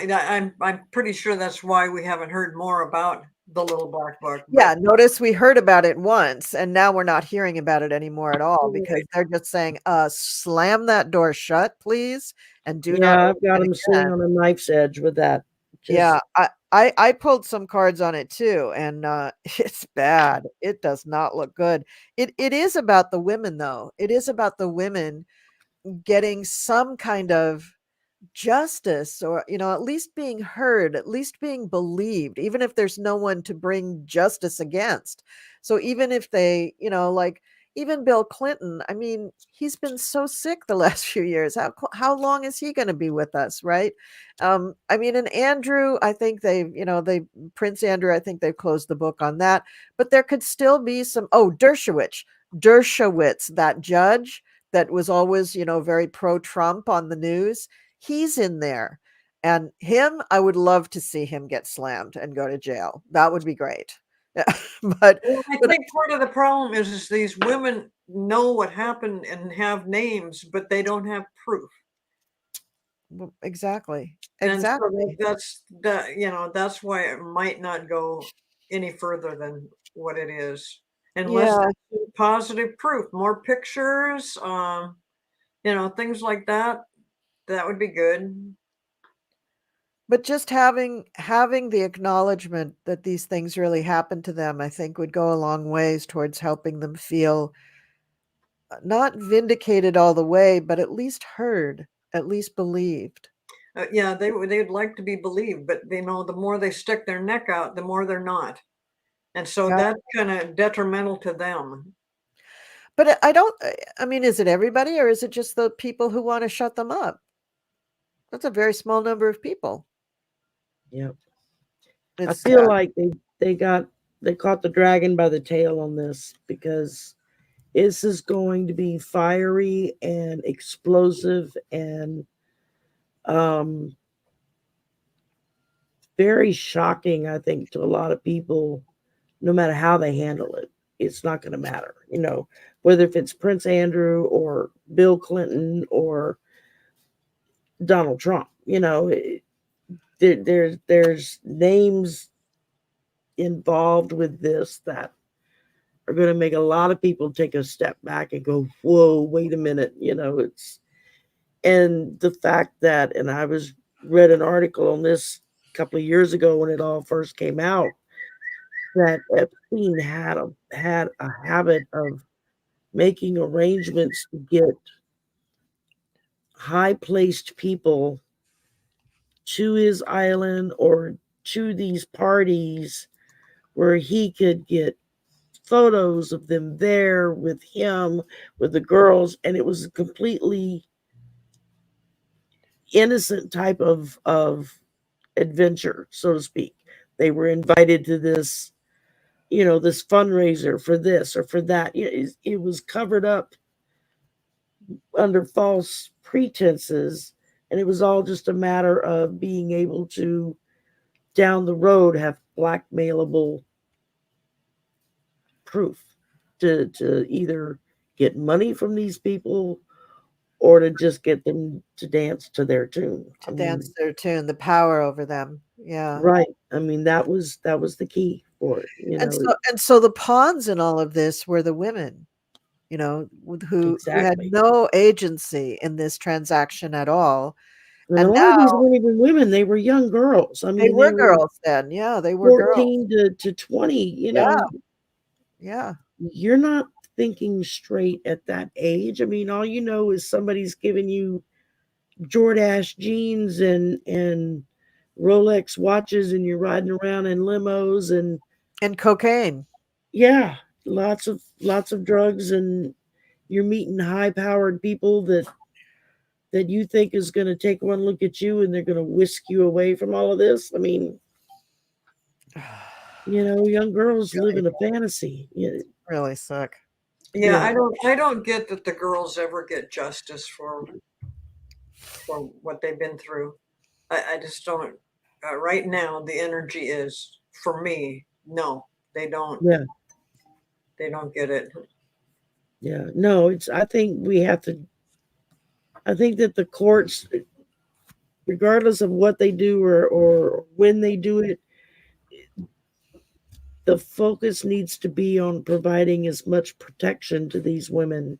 I'm pretty sure that's why we haven't heard more about the little black book. Yeah, But notice we heard about it once, and now we're not hearing about it anymore at all, because right. they're just saying, slam that door shut, please, and do not Yeah, I've got open him it sitting again. on a knife's edge with that. Yeah, Just I pulled some cards on it too, and it's bad. It does not look good. It is about the women, though. It is about the women getting some kind of justice, or at least being heard, at least being believed, even if there's no one to bring justice against. So even if they, like, even Bill Clinton, I mean, he's been so sick the last few years. How long is he going to be with us, right? I mean, and Andrew, I think they Prince Andrew, I think they've closed the book on that, but there could still be some. Oh, Dershowitz, that judge that was always, very pro-Trump on the news, he's in there. And him, I would love to see him get slammed and go to jail. That would be great. Yeah. but Well, I but think part of the problem is these women know what happened and have names, but they don't have proof. exactly. And so Exactly. that's why it might not go any further than what it is, unless Yeah. there's positive proof, more pictures, things like that. That would be good. But just having the acknowledgement that these things really happen to them, I think would go a long ways towards helping them feel not vindicated all the way, but at least heard, at least believed. Yeah, they'd like to be believed, but they know the more they stick their neck out, the more they're not. And so Yeah. that's kind of detrimental to them. But I don't, I mean, is it everybody or is it just the people who want to shut them up? That's a very small number of people. Yeah. I It's feel like they caught the dragon by the tail on this, because this is going to be fiery and explosive and um very shocking, I think, to a lot of people. No matter how they handle it, it's not going to matter, whether if it's Prince Andrew or Bill Clinton or Donald Trump. There's names involved with this that are going to make a lot of people take a step back and go, whoa, wait a minute. And the fact that, and I read an article on this a couple of years ago when it all first came out, that Epstein had a habit of making arrangements to get high placed people to his island or to these parties where he could get photos of them there with him, with the girls, and it was a completely innocent type of adventure, so to speak. They were invited to this, this fundraiser for this or for that. It was covered up under false pretenses, and it was all just a matter of being able to down the road have blackmailable proof to either get money from these people or to just get them to dance to their tune. to dance their tune, the power over them. Yeah. Right. I mean, that was the key for it. And so the pawns in all of this were the women, who had Exactly. no agency in this transaction at all. And a And lot of these now weren't even women; they were young girls. I they mean, they were were girls then. Yeah, they were girls. 14 to 20. Yeah. Yeah. You're not thinking straight at that age. I mean, all you know is somebody's giving you Jordache jeans and Rolex watches, and you're riding around in limos And cocaine. yeah, lots of drugs, and you're meeting high-powered people that you think is going to take one look at you and they're going to whisk you away from all of this. I mean, young girls live in a fantasy. Really sick. Yeah, Yeah. I don't get that the girls ever get justice for what they've been through. I just don't. Right now, the energy is, for me, no, they don't. Yeah. They don't get it. Yeah. No, I think that the courts, regardless of what they do or when they do it, the focus needs to be on providing as much protection to these women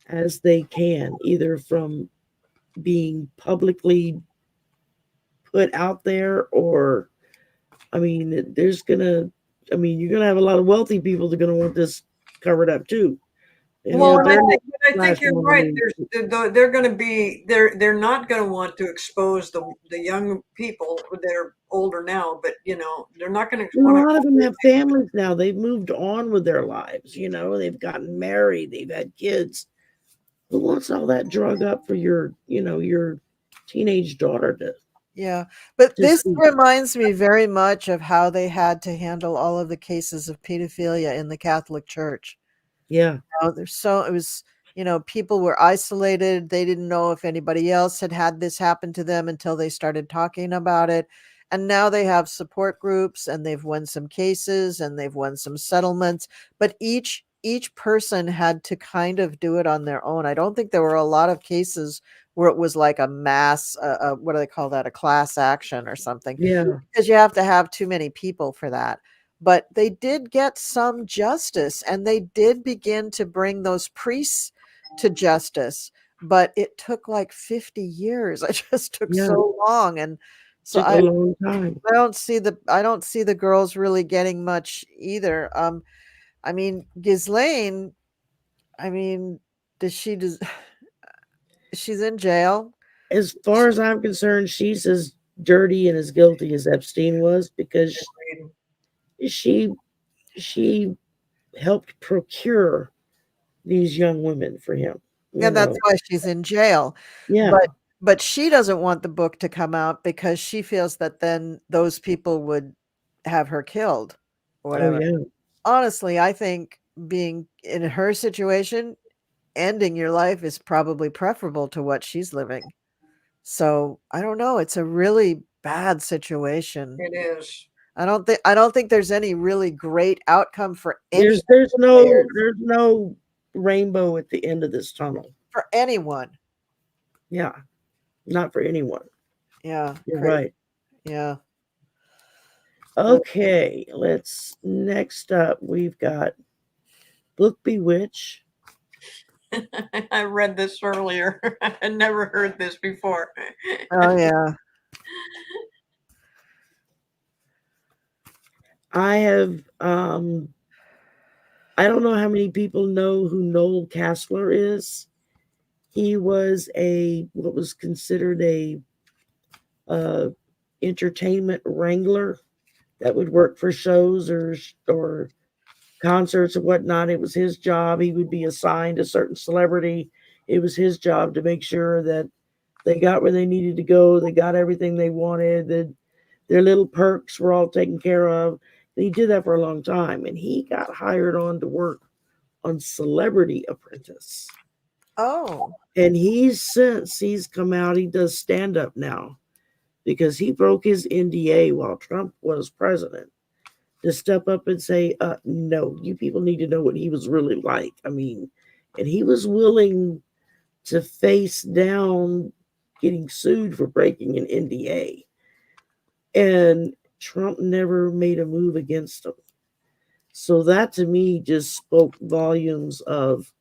as they can, either from being publicly put out there, or I mean, you're gonna have a lot of wealthy people that are gonna want this covered up too. Well, They're I think you're right. They're going to be they're not going to want to expose the young people. They're older now, but they're not going to a want lot to. of them have families now. They've moved on with their lives. They've gotten married. They've had kids. Who wants all that drug up for your teenage daughter to? Yeah. But this see? reminds me very much of how they had to handle all of the cases of pedophilia in the Catholic Church. Yeah. It was, people were isolated. They didn't know if anybody else had this happen to them until they started talking about it. And now they have support groups, and they've won some cases and they've won some settlements, but each person had to kind of do it on their own. I don't think there were a lot of cases where it was like a mass, what do they call that? A class action or something. Yeah. Because you have to have too many people for that. But they did get some justice, and they did begin to bring those priests to justice. But it took like 50 years. It just took so long. And So Took a long time. I don't see the girls really getting much either. I mean, Ghislaine, I mean, does she she's in jail. As far as I'm concerned, she's as dirty and as guilty as Epstein was because she she helped procure these young women for him. Yeah, that's why she's in jail. Yeah. But she doesn't want the book to come out because she feels that then those people would have her killed or Oh whatever. yeah. Honestly, I think being in her situation, ending your life is probably preferable to what she's living. So, I don't know, it's a really bad situation. It is. I don't think there's any really great outcome for any There's of the players, there's no rainbow at the end of this tunnel. for anyone. Yeah. Not for anyone. Yeah, You're crazy. right. Yeah. Okay, next up we've got Book Bewitch. I read this earlier. I had never heard this before. Oh yeah. I have I don't know how many people know who Noel Castler is. He was what was considered a entertainment wrangler that would work for shows or concerts and whatnot. It was his job. He would be assigned a certain celebrity. It was his job to make sure that they got where they needed to go. They got everything they wanted. Their little perks were all taken care of. And he did that for a long time. And he got hired on to work on Celebrity Apprentice. Oh. And since he's come out, he does stand up now because he broke his NDA while Trump was president to step up and say, no, you people need to know what he was really like. I mean, and he was willing to face down getting sued for breaking an NDA. And Trump never made a move against him. So that to me just spoke volumes of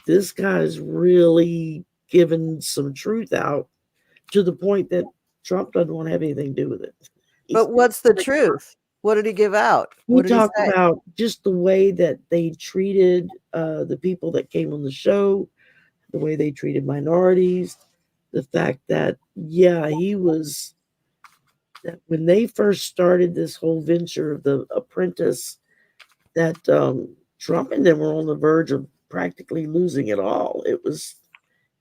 this guy's really given some truth out to the point that Trump doesn't want to have anything to do with it. But what's the truth? What did he give out? He talked about just the way that they treated the people that came on the show, the way they treated minorities, the fact that, yeah, that when they first started this whole venture of The Apprentice, that Trump and them were on the verge of practically losing it all. It was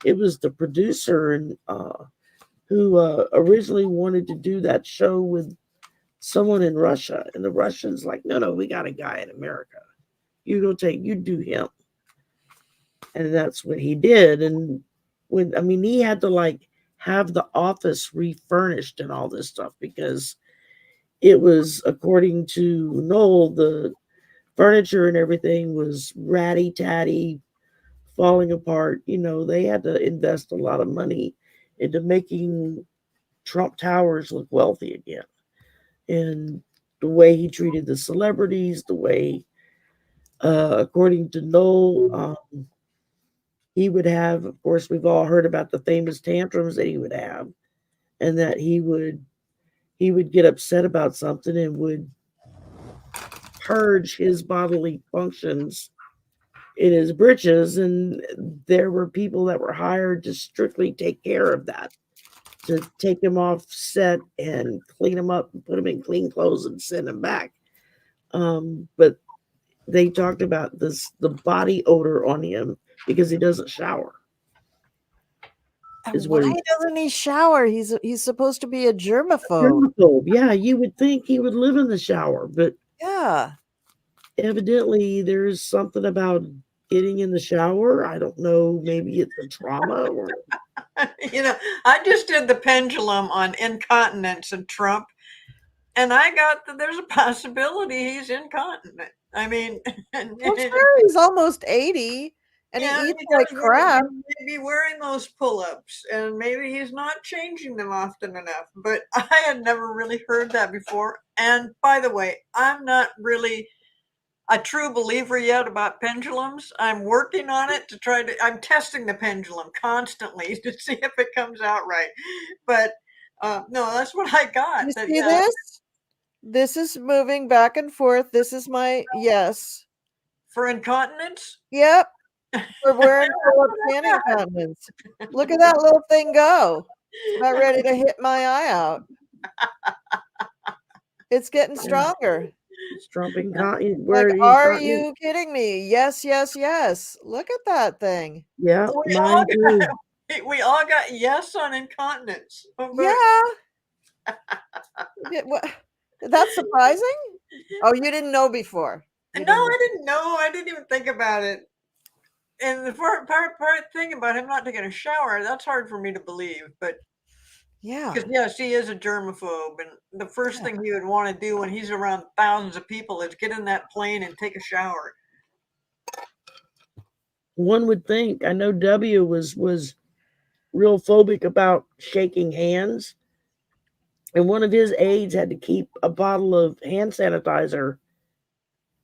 the producer and who originally wanted to do that show with someone in Russia, and the Russians like, no, we got a guy in America. You do him, and that's what he did. And he had to have the office refurnished and all this stuff because it was, according to Noel, the furniture and everything was ratty tatty, falling apart. They had to invest a lot of money into making Trump Towers look wealthy again. And the way he treated the celebrities, the way, according to Noel, he would have, of course, we've all heard about the famous tantrums that he would have, and that he would get upset about something and would purge his bodily functions in his britches, and there were people that were hired to strictly take care of that, to take him off set and clean him up and put him in clean clothes and send him back. But they talked about the body odor on him because he doesn't shower. Why doesn't he shower? He's supposed to be a germaphobe. Yeah, you would think he would live in the shower, but yeah, evidently there's something about getting in the shower. I don't know. Maybe it's a trauma or. I just did the pendulum on incontinence and Trump, and I got that there's a possibility he's incontinent. I mean, sure, he's almost 80 and he eats like crap. Maybe wearing those pull-ups, and maybe he's not changing them often enough. But I had never really heard that before. And by the way, I'm not really a true believer yet about pendulums. I'm working on it I'm testing the pendulum constantly to see if it comes out right. But No, that's what I got. You That, see yeah, this? This is moving back and forth. This is my yes. for incontinence. Yep. We're wearing Philip Channing countenance. Look at that little thing go. It's about ready to hit my eye out. It's getting stronger. It's Trump Like, where are incontinent. you kidding me? Yes, yes, yes. Look at that thing. Yeah, We mine too. we all got yes on incontinence. Yeah. That's surprising? Oh, you didn't know before. You No, didn't know. I didn't know. I didn't even think about it. And the part thing about him not taking a shower, that's hard for me to believe. But Yeah. because yes, he is a germaphobe, and the first thing he would want to do when he's around thousands of people is get in that plane and take a shower. One would think. I know W was real phobic about shaking hands, and one of his aides had to keep a bottle of hand sanitizer.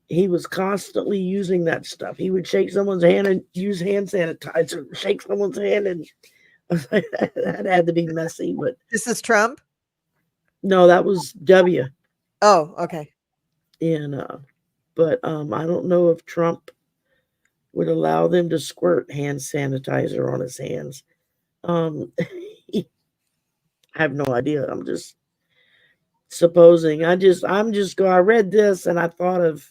He was constantly using that stuff. He would shake someone's hand and use hand sanitizer. Shake someone's hand, and that had to be messy. But This is Trump? no, that was W. Oh, okay. And but I don't know if Trump would allow them to squirt hand sanitizer on his hands. I have no idea. I'm just supposing. I read this and I thought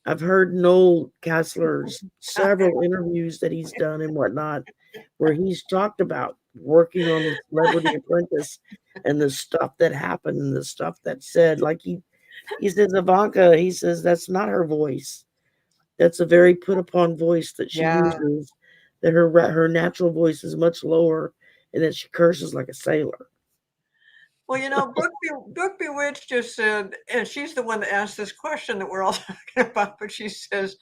I've heard Noel Kessler's several interviews that he's done and whatnot, where he's talked about working on the Celebrity Apprentice and the stuff that happened and the stuff that said. Like he says Ivanka, he says that's not her voice. That's a very put upon voice that she Yeah. uses. That her natural voice is much lower, and that she curses like a sailor. Well, you know, Brooke Bewitch just said, and she's the one that asked this question that we're all talking about, but she says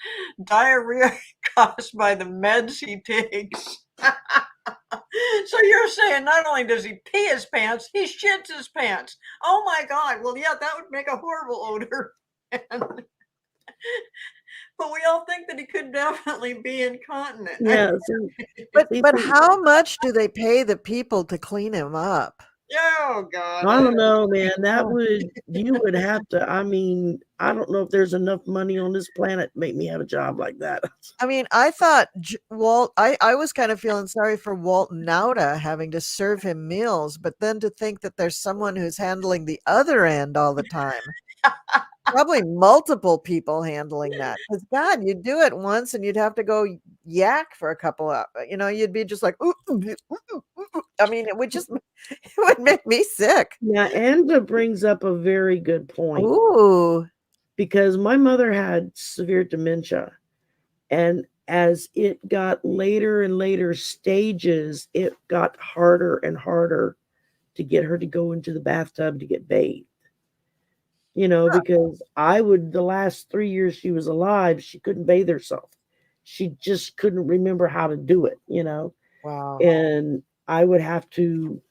diarrhea caused by the meds he takes. So you're saying not only does he pee his pants, he shits his pants. Oh my God. Well, yeah, that would make a horrible odor. But we all think that he could definitely be incontinent. Yeah, But how much do they pay the people to clean him up? Oh God. I don't know, man. You would have to. I mean, I don't know if there's enough money on this planet to make me have a job like that. I mean, I thought Walt, I was kind of feeling sorry for Walt Nauta having to serve him meals, but then to think that there's someone who's handling the other end all the time. Probably multiple people handling that. Because God, you'd do it once and you'd have to go yak for a couple of, you'd be just like, ooh, ooh, ooh, ooh, ooh. I mean, it would make me sick. Yeah, Enda brings up a very good point. Ooh. Because my mother had severe dementia, and as it got later and later stages, it got harder and harder to get her to go into the bathtub to get bathed. Because the last 3 years she was alive, she couldn't bathe herself. She just couldn't remember how to do it. Wow. And I would have to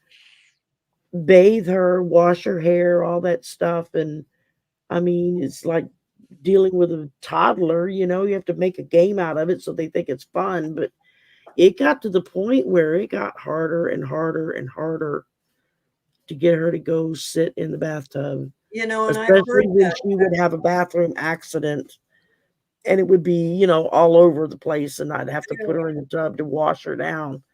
bathe her, wash her hair, all that stuff. And I mean, it's like dealing with a toddler, you have to make a game out of it so they think it's fun. But it got to the point where it got harder and harder and harder to get her to go sit in the bathtub. And I've Especially heard when that. she would have a bathroom accident and it would be, all over the place, and I'd have to put her in the tub to wash her down.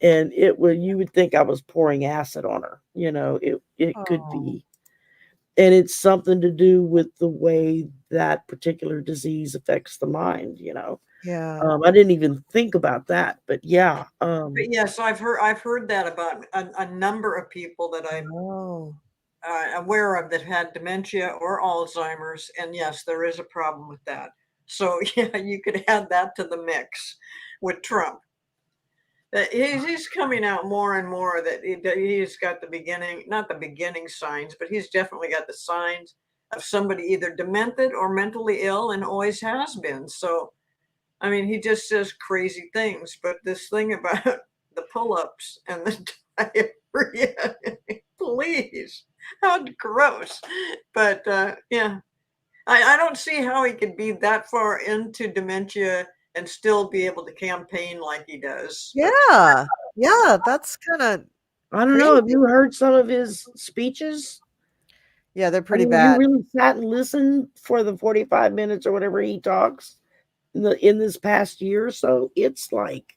And you would think I was pouring acid on her. It could be. And it's something to do with the way that particular disease affects the mind. Yeah. I didn't even think about that, but yeah. But yes, I've heard that about a number of people that I'm aware of that had dementia or Alzheimer's, and yes, there is a problem with that. So yeah, you could add that to the mix with Trump. He's coming out more and more that he's got not the beginning signs, but he's definitely got the signs of somebody either demented or mentally ill, and always has been. So, I mean, he just says crazy things. But this thing about the pull-ups and the diarrhea, please, how gross. But yeah, I don't see how he could be that far into dementia and still be able to campaign like he does. Yeah. Yeah. That's kind of I don't know. Have Crazy. you heard some of his speeches? Yeah, they're I pretty mean, you bad. really sat and listened for the 45 minutes or whatever he talks in this past year or so. It's like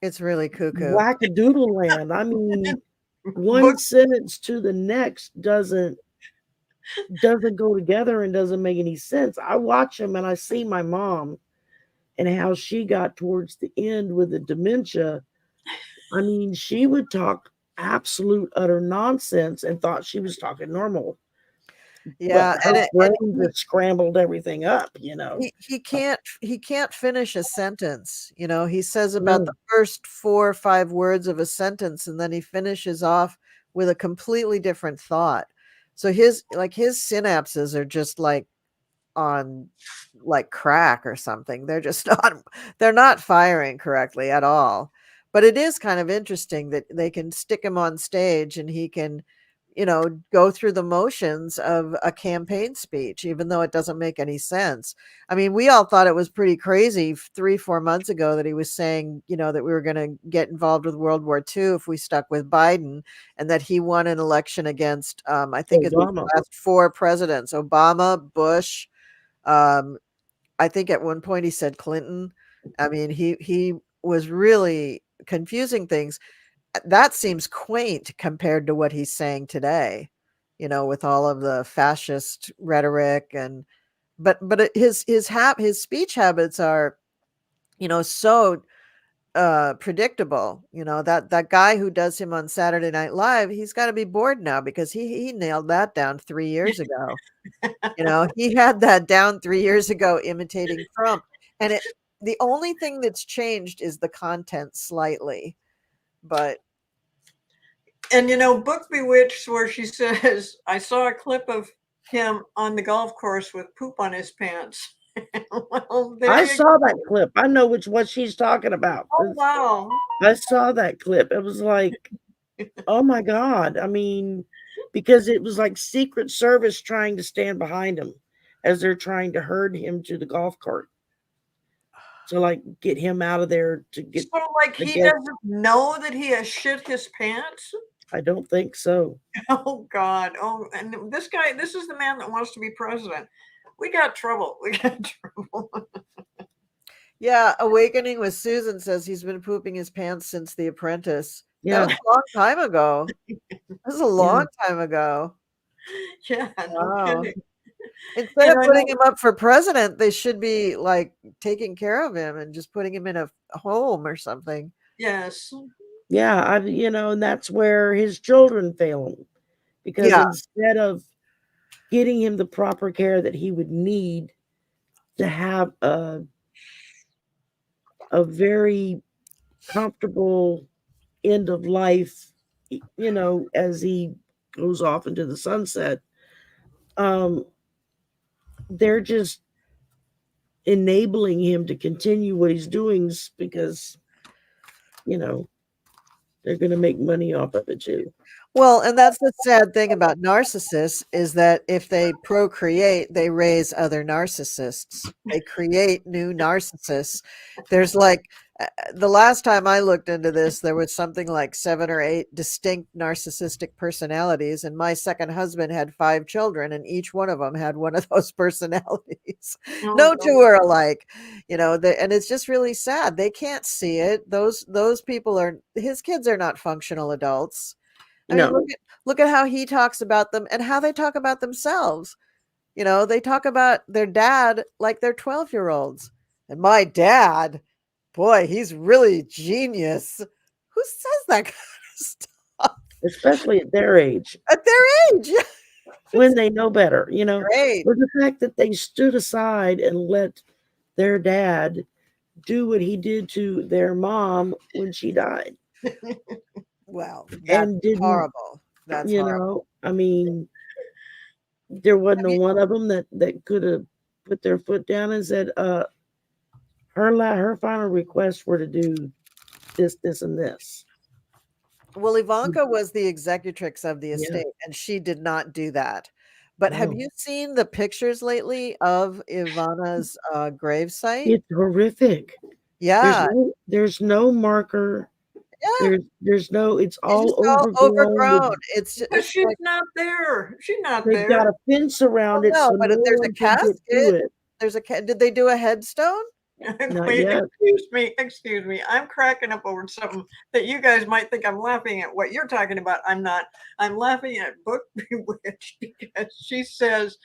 It's really cuckoo. wackadoodle land. I mean, one Book sentence to the next doesn't go together and doesn't make any sense. I watch him and I see my mom and how she got towards the end with the dementia. I mean, she would talk absolute utter nonsense and thought she was talking normal, but Yeah, her and brain just scrambled everything up, you know. he can't finish a sentence. He says about the No, first 4 or 5 words of a sentence, and then he finishes off with a completely different thought. So his synapses are just on like crack or something. They're just they're not firing correctly at all. But it is kind of interesting that they can stick him on stage and he can, go through the motions of a campaign speech, even though it doesn't make any sense. I mean, we all thought it was pretty crazy 3, 4 months ago that he was saying, that we were going to get involved with World War II if we stuck with Biden, and that he won an election against, I think it was the Obama. last 4 presidents, Obama, Bush, um, I think at one point he said Clinton. I mean, he was really confusing things. That seems quaint compared to what he's saying today, with all of the fascist rhetoric but his speech habits are, so predictable. That guy who does him on Saturday Night Live, he's got to be bored now because he nailed that down 3 years ago. He had that down 3 years ago imitating Trump, and the only thing that's changed is the content slightly, but and Book Bewitched, where she says, I saw a clip of him on the golf course with poop on his pants. Well, there I you saw go. that clip. I know what she's talking about. Oh wow. I saw that clip. It was like, oh my God. I mean, because it was like Secret Service trying to stand behind him as they're trying to herd him to the golf cart to like get him out of there to get, So like I he guess, doesn't know that he has shit his pants? I don't think so. Oh God. Oh, and this is the man that wants to be president. We got trouble. We got trouble. yeah, Awakening with Susan says he's been pooping his pants since The Apprentice. That was Yeah. a long time ago. That was a Yeah. long time ago. Yeah, no Wow. kidding. Instead of And I putting know, him up for president, they should be like taking care of him and just putting him in a home or something. yes. Yeah. And that's where his children fail him because Yeah. instead of getting him the proper care that he would need to have a very comfortable end of life, as he goes off into the sunset. Um, they're just enabling him to continue what he's doing because, you know, they're going to make money off of it too. Well, and that's the sad thing about narcissists is that if they procreate, they raise other narcissists. They create new narcissists. There's the last time I looked into this, there was something like 7 or 8 distinct narcissistic personalities, and my second husband had 5 children, and each one of them had one of those personalities. Oh, No two are alike, and it's just really sad. They can't see it. Those people are his kids are not functional adults. I mean, No, look at how he talks about them and how they talk about themselves. They talk about their dad like they're 12-year-olds. And my dad, boy, he's really genius. Who says that kind of stuff especially at their age at their age? when they know better, Great. or the fact that they stood aside and let their dad do what he did to their mom when she died Well, that's and didn't, horrible. That's horrible. I mean, there wasn't have a you, one of them that could have put their foot down and said, her final requests were to do this, and this. Well, Ivanka was the executrix of the Yeah, estate, and she did not do that. But have no, you seen the pictures lately of Ivana's gravesite? it's horrific. There's Yeah, no marker Yeah, There's no, it's it's just all all overgrown. overgrown. It's But she's like, not there. She's not They've got there. a fence around it no, so but no there's a one can get to casket. it. There's a did they do a headstone? Not Wait, yet. excuse me. I'm cracking up over something that you guys might think I'm laughing at. What you're talking about, I'm not. I'm laughing at Book Bewitched because she says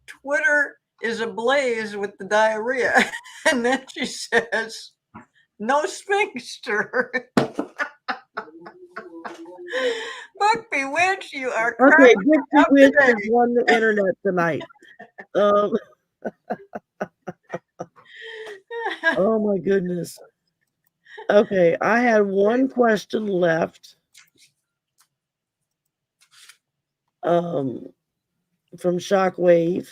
Twitter is ablaze with the diarrhea. And then she says, no sphincter. Book Bewitched, you are Okay, cracking Dick up Bewitched today. is on the internet tonight. Oh my goodness. Okay, I had one question left. From Shockwave.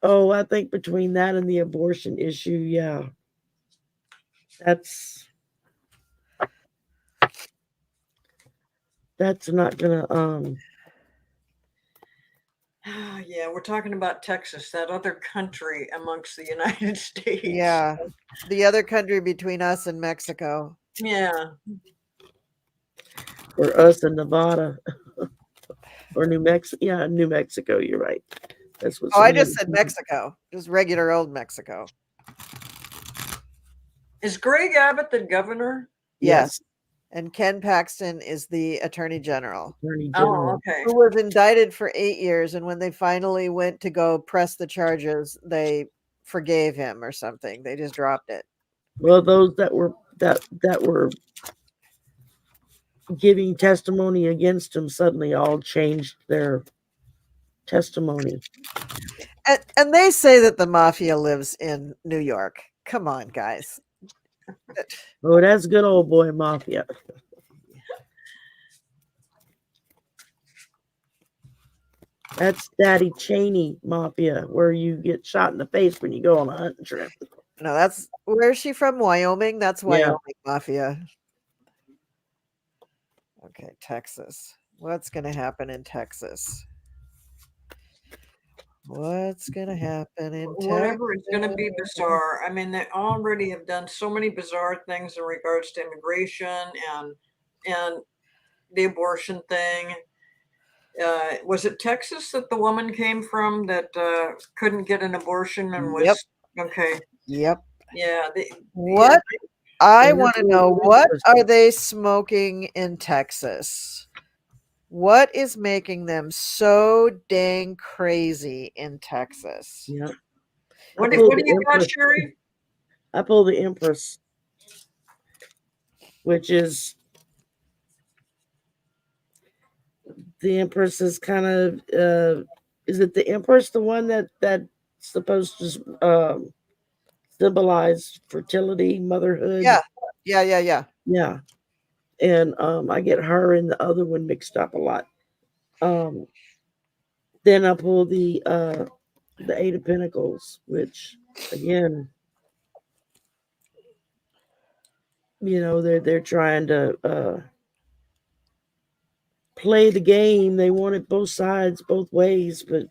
Oh, I think between that and the abortion issue, yeah. That's not gonna Yeah, we're talking about Texas, that other country amongst the United States. Yeah, the other country between us and Mexico. Yeah. for us in Nevada or New Mexico. Yeah, New Mexico, you're right. That's what Oh, I some of just the said people- Mexico. Just regular old Mexico. Is Greg Abbott the governor? Yes. And Ken Paxton is the attorney general, Attorney Oh, General. okay. who was indicted for 8 years. And when they finally went to go press the charges, they forgave him or something. They just dropped it. Well, those that were giving testimony against him suddenly all changed their testimony. And they say that the mafia lives in New York. Come on, guys. Oh, that's good old boy mafia. That's Daddy Cheney mafia, where you get shot in the face when you go on a hunting trip. No, that's where is she from? Wyoming? That's Yeah. Wyoming mafia. Okay, Texas. What's going to happen in Texas? What's going to happen in Whatever is going to be Texas? bizarre. I mean, they already have done so many bizarre things in regards to immigration and the abortion thing. Was it Texas that the woman came from that couldn't get an abortion and was Yep. okay? Yep. Yeah. What? I And want to that's know, really what interesting. are they smoking in Texas? What is making them so dang crazy in Texas? Yeah. What pulled do the you got, Empress. Shari? I pulled the Empress, which is the Empress is kind of is it the Empress, the one that's supposed to symbolize fertility, motherhood? Yeah. Yeah. Yeah. And I get her and the other one mixed up a lot. Then I pull the Eight of Pentacles, which again, you know, they're trying to play the game. They want it both sides, both ways, but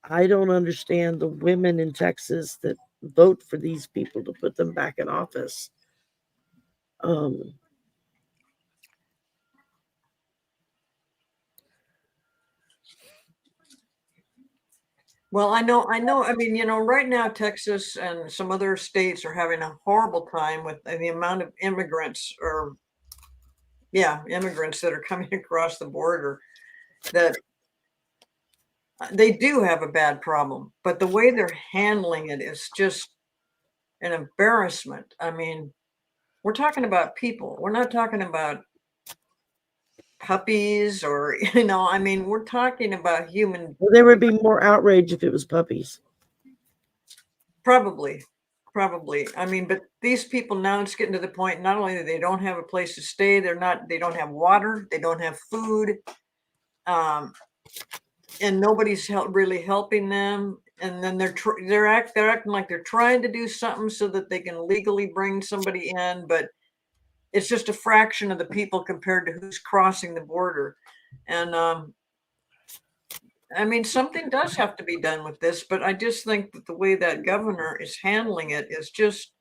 I don't understand the women in Texas that vote for these people to put them back in office. Well, I know. I mean, you know, right now, Texas and some other states are having a horrible time with the amount of immigrants immigrants that are coming across the border, that they do have a bad problem, but the way they're handling it is just an embarrassment. I mean, we're talking about people. We're not talking about puppies or, you know, I mean, we're talking about human. Well, there would be more outrage if it was puppies. Probably. I mean, but these people now, it's getting to the point, not only that they don't have a place to stay, they don't have water, they don't have food, and nobody's really helping them. And then they're acting like they're trying to do something so that they can legally bring somebody in, but it's just a fraction of the people compared to who's crossing the border. And I mean, something does have to be done with this, but I just think that the way that governor is handling it is just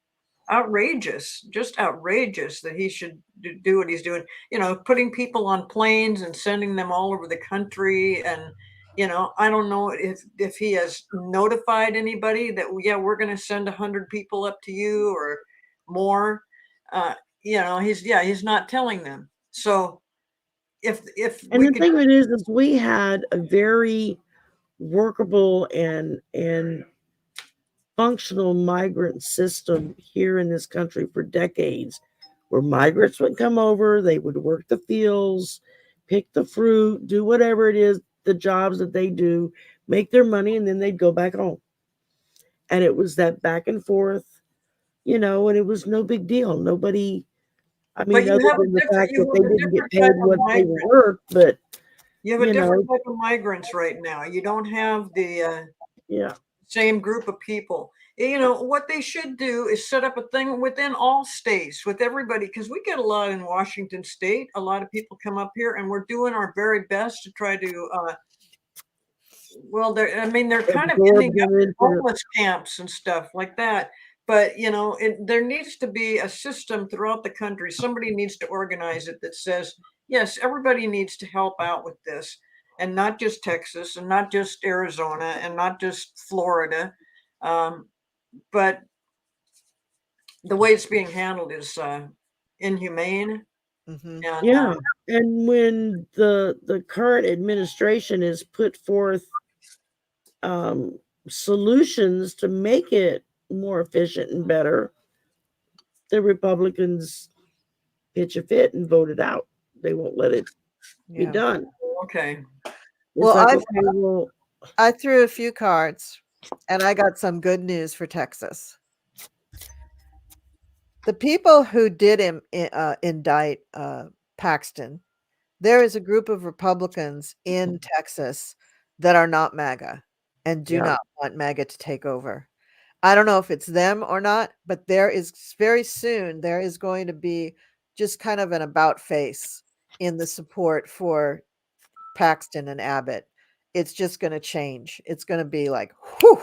outrageous, just outrageous that he should do what he's doing. Putting people on planes and sending them all over the country. And I don't know if he has notified anybody that, yeah, we're going to send 100 people up to you or more. He's not telling them. So if And the thing of it is we had a very workable and functional migrant system here in this country for decades, where migrants would come over, they would work the fields, pick the fruit, do whatever it is, the jobs that they do, make their money, and then they'd go back home. And it was that back and forth, and it was no big deal. Nobody, I mean, other than the fact that they didn't get paid what they worked, but you have a different type of migrants right now. You don't have the same group of people. What they should do is set up a thing within all states with everybody, because we get a lot in Washington State. A lot of people come up here, and we're doing our very best to try to. They're kind of ending up in homeless camps and stuff like that. But there needs to be a system throughout the country. Somebody needs to organize it that says, yes, everybody needs to help out with this, and not just Texas, and not just Arizona, and not just Florida. But the way it's being handled is inhumane. Mm-hmm. And when the current administration has put forth solutions to make it more efficient and better, the Republicans pitch a fit and vote it out. They won't let it be done. Okay. Well, I threw a few cards, and I got some good news for Texas. The people who did indict Paxton, there is a group of Republicans in Texas that are not MAGA and do not want MAGA to take over. I don't know if it's them or not, but there is very soon, there is going to be just kind of an about face in the support for Paxton and Abbott. It's just going to change. It's going to be like, whew,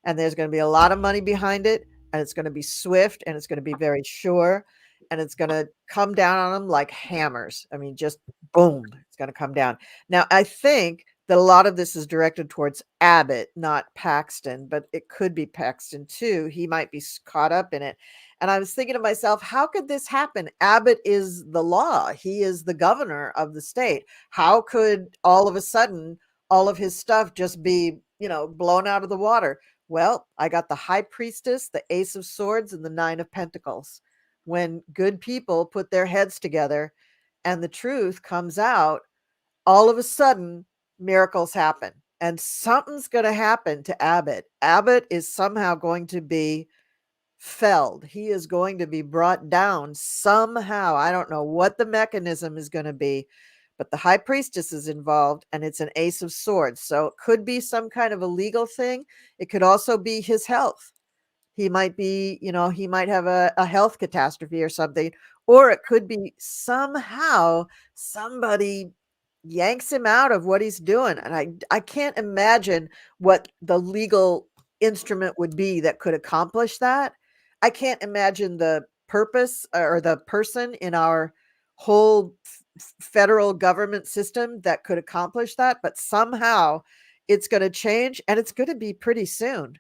and there's going to be a lot of money behind it, and it's going to be swift, and it's going to be very sure, and it's going to come down on them like hammers. I mean, just boom, it's going to come down. Now, I think that a lot of this is directed towards Abbott, not Paxton, but it could be Paxton too. He might be caught up in it. And I was thinking to myself, how could this happen? Abbott is the law. He is the governor of the state. How could all of a sudden all of his stuff just be, blown out of the water? Well, I got the High Priestess, the Ace of Swords, and the Nine of Pentacles. When good people put their heads together and the truth comes out, all of a sudden, miracles happen. And something's going to happen to Abbott. Abbott is somehow going to be felled. He is going to be brought down somehow. I don't know what the mechanism is going to be, but the High Priestess is involved, and it's an Ace of Swords. So it could be some kind of a legal thing. It could also be his health. He might be, he might have a health catastrophe or something, or it could be somehow somebody yanks him out of what he's doing. And I can't imagine what the legal instrument would be that could accomplish that. I can't imagine the purpose or the person in our whole federal government system that could accomplish that, but somehow it's going to change, and it's going to be pretty soon.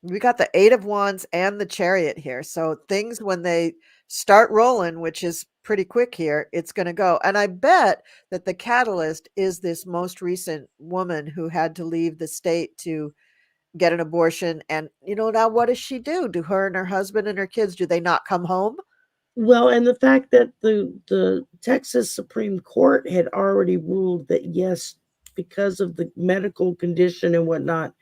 We got the Eight of Wands and the Chariot here. So things, when they start rolling, which is pretty quick here, it's going to go. And I bet that the catalyst is this most recent woman who had to leave the state to get an abortion. And, now what does she do? Do her and her husband and her kids, do they not come home? Well, and the fact that the Texas Supreme Court had already ruled that, yes, because of the medical condition and whatnot,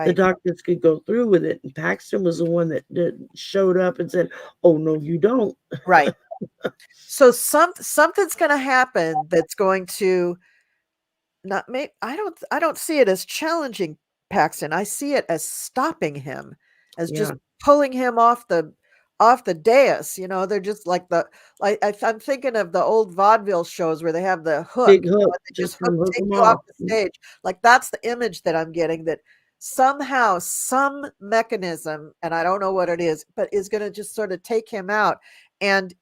the doctors could go through with it. And Paxton was the one that showed up and said, oh, no, you don't. Right. So something's going to happen that's going to not make, I don't see it as challenging Paxton. I see it as stopping him, as just pulling him off the dais. They're just like I'm thinking of the old vaudeville shows where they have the hook, big hook, they just take you off the stage. Like, that's the image that I'm getting, that somehow, some mechanism, and I don't know what it is, but is going to just sort of take him out. And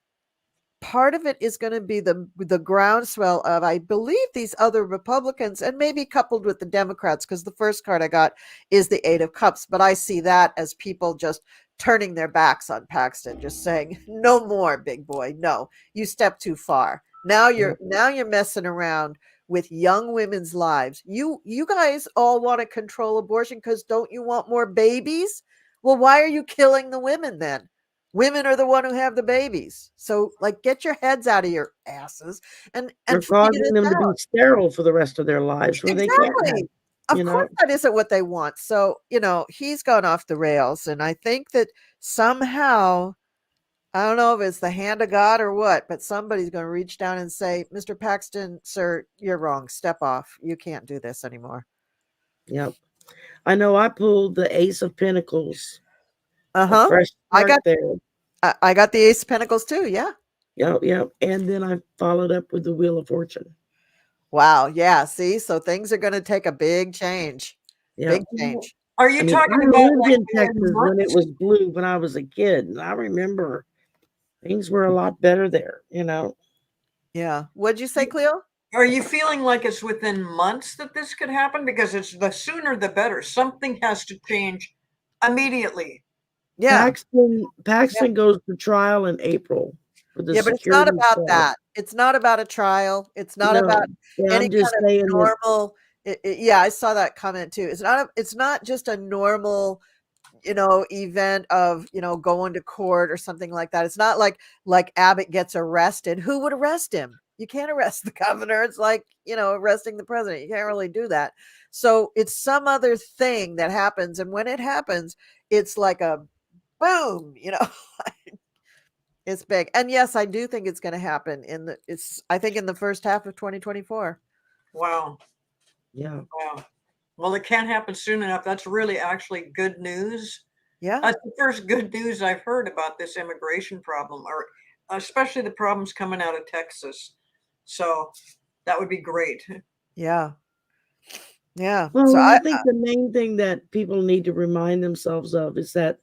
part of it is going to be the groundswell of, I believe, these other Republicans, and maybe coupled with the Democrats, because the first card I got is the 8 of Cups, but I see that as people just turning their backs on Paxton, just saying, no more, big boy. No, you stepped too far. Now you're messing around with young women's lives. You guys all want to control abortion because don't you want more babies? Well, why are you killing the women then? Women are the one who have the babies. So, like, get your heads out of your asses and You're figure causing them this to be out. sterile for the rest of their lives where they can't have, Exactly. Of course, that isn't what they want. So, he's gone off the rails. And I think that somehow, I don't know if it's the hand of God or what, but somebody's going to reach down and say, Mr. Paxton, sir, you're wrong. Step off. You can't do this anymore. Yep. I know I pulled the Ace of Pentacles. Uh-huh. A fresh start there. I got the Ace of Pentacles too. Yeah. Yep. And then I followed up with the Wheel of Fortune. Wow. Yeah. See, so things are going to take a big change. Yep. Big change. Are you talking I about lived like in Texas when it was blue when I was a kid, and I remember things were a lot better there. Yeah. What'd you say, Cleo? Are you feeling like it's within months that this could happen? Because it's the sooner the better. Something has to change immediately. Yeah. Paxton goes to trial in April for the Yeah, but it's not security about fraud. that. It's not about a trial. It's not about any I'm just kind of saying that, normal. Yeah, I saw that comment too. It's not just a normal, event of, going to court or something like that. It's not like Abbott gets arrested. Who would arrest him? You can't arrest the governor. It's like, arresting the president. You can't really do that. So it's some other thing that happens. And when it happens, it's like a boom, it's big. And yes, I do think it's going to happen I think in the first half of 2024. Wow. Yeah. Wow. Well, it can't happen soon enough. That's really actually good news. Yeah. That's the first good news I've heard about this immigration problem, or especially the problems coming out of Texas. So that would be great. Yeah. Yeah. Well, So I think the main thing that people need to remind themselves of is that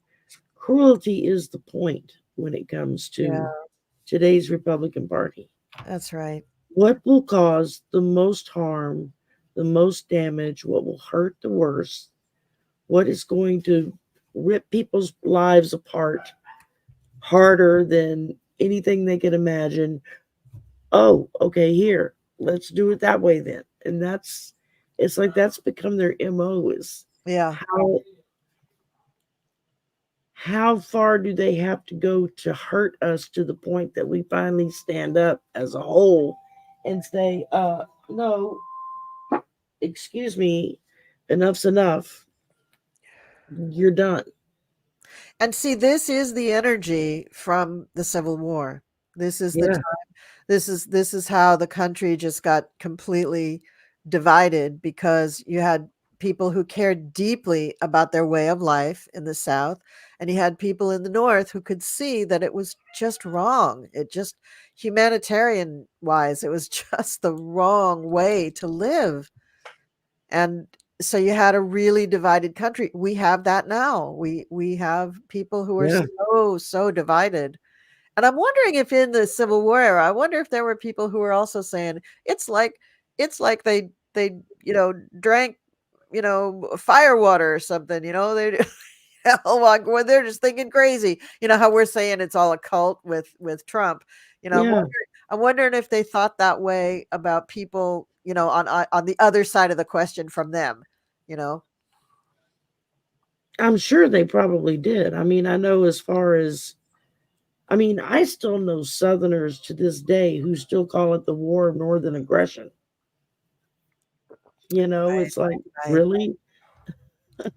cruelty is the point when it comes to today's Republican Party. That's right. What will cause the most harm, the most damage, what will hurt the worst, what is going to rip people's lives apart harder than anything they could imagine. Oh, okay, here, let's do it that way then. And it's like that's become their MO is how far do they have to go to hurt us to the point that we finally stand up as a whole and say, no, excuse me, enough's enough. You're done. And see, this is the energy from the Civil War. This is the time. This is how the country just got completely divided, because you had people who cared deeply about their way of life in the South, and you had people in the North who could see that it was just wrong. It just, humanitarian wise, it was just the wrong way to live. And so you had a really divided country. We have that now. We have people who are so divided. And I'm wondering if in the Civil War era, I wonder if there were people who were also saying it's like they drank firewater or something. They like when they're just thinking crazy. How we're saying it's all a cult with Trump. I'm wondering if they thought that way about people, on the other side of the question from them. I'm sure they probably did. I mean, I know as far as I still know Southerners to this day who still call it the War of Northern Aggression. It's like, really?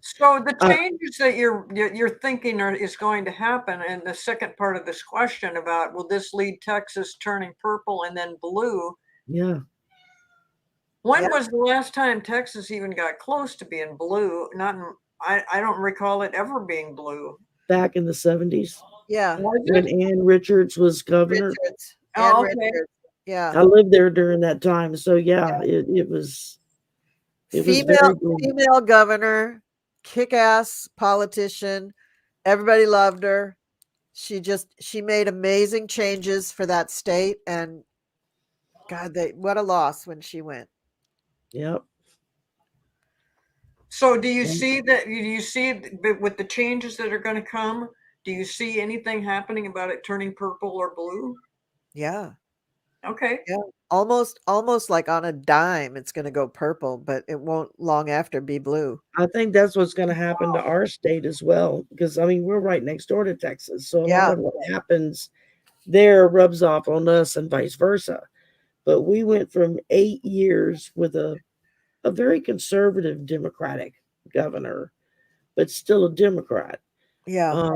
So the changes that you're thinking is going to happen, and the second part of this question about will this lead Texas turning purple and then blue? Yeah. When was the last time Texas even got close to being blue? I don't recall it ever being blue. Back in the 70s. Yeah. When Ann Richards was governor. Richards. Yeah. I lived there during that time. So it was female governor, kick-ass politician. Everybody loved her. She made amazing changes for that state, and God, what a loss when she went. Yep. So do you see that? Do you see with the changes that are going to come? Do you see anything happening about it turning purple or blue? Yeah. Okay. Yeah. Almost like on a dime, it's going to go purple, but it won't long after be blue. I think that's what's going to happen to our state as well, because I mean, we're right next door to Texas. So a lot Yeah. of what happens there rubs off on us and vice versa. But we went from 8 years with a very conservative Democratic governor, but still a Democrat, Yeah.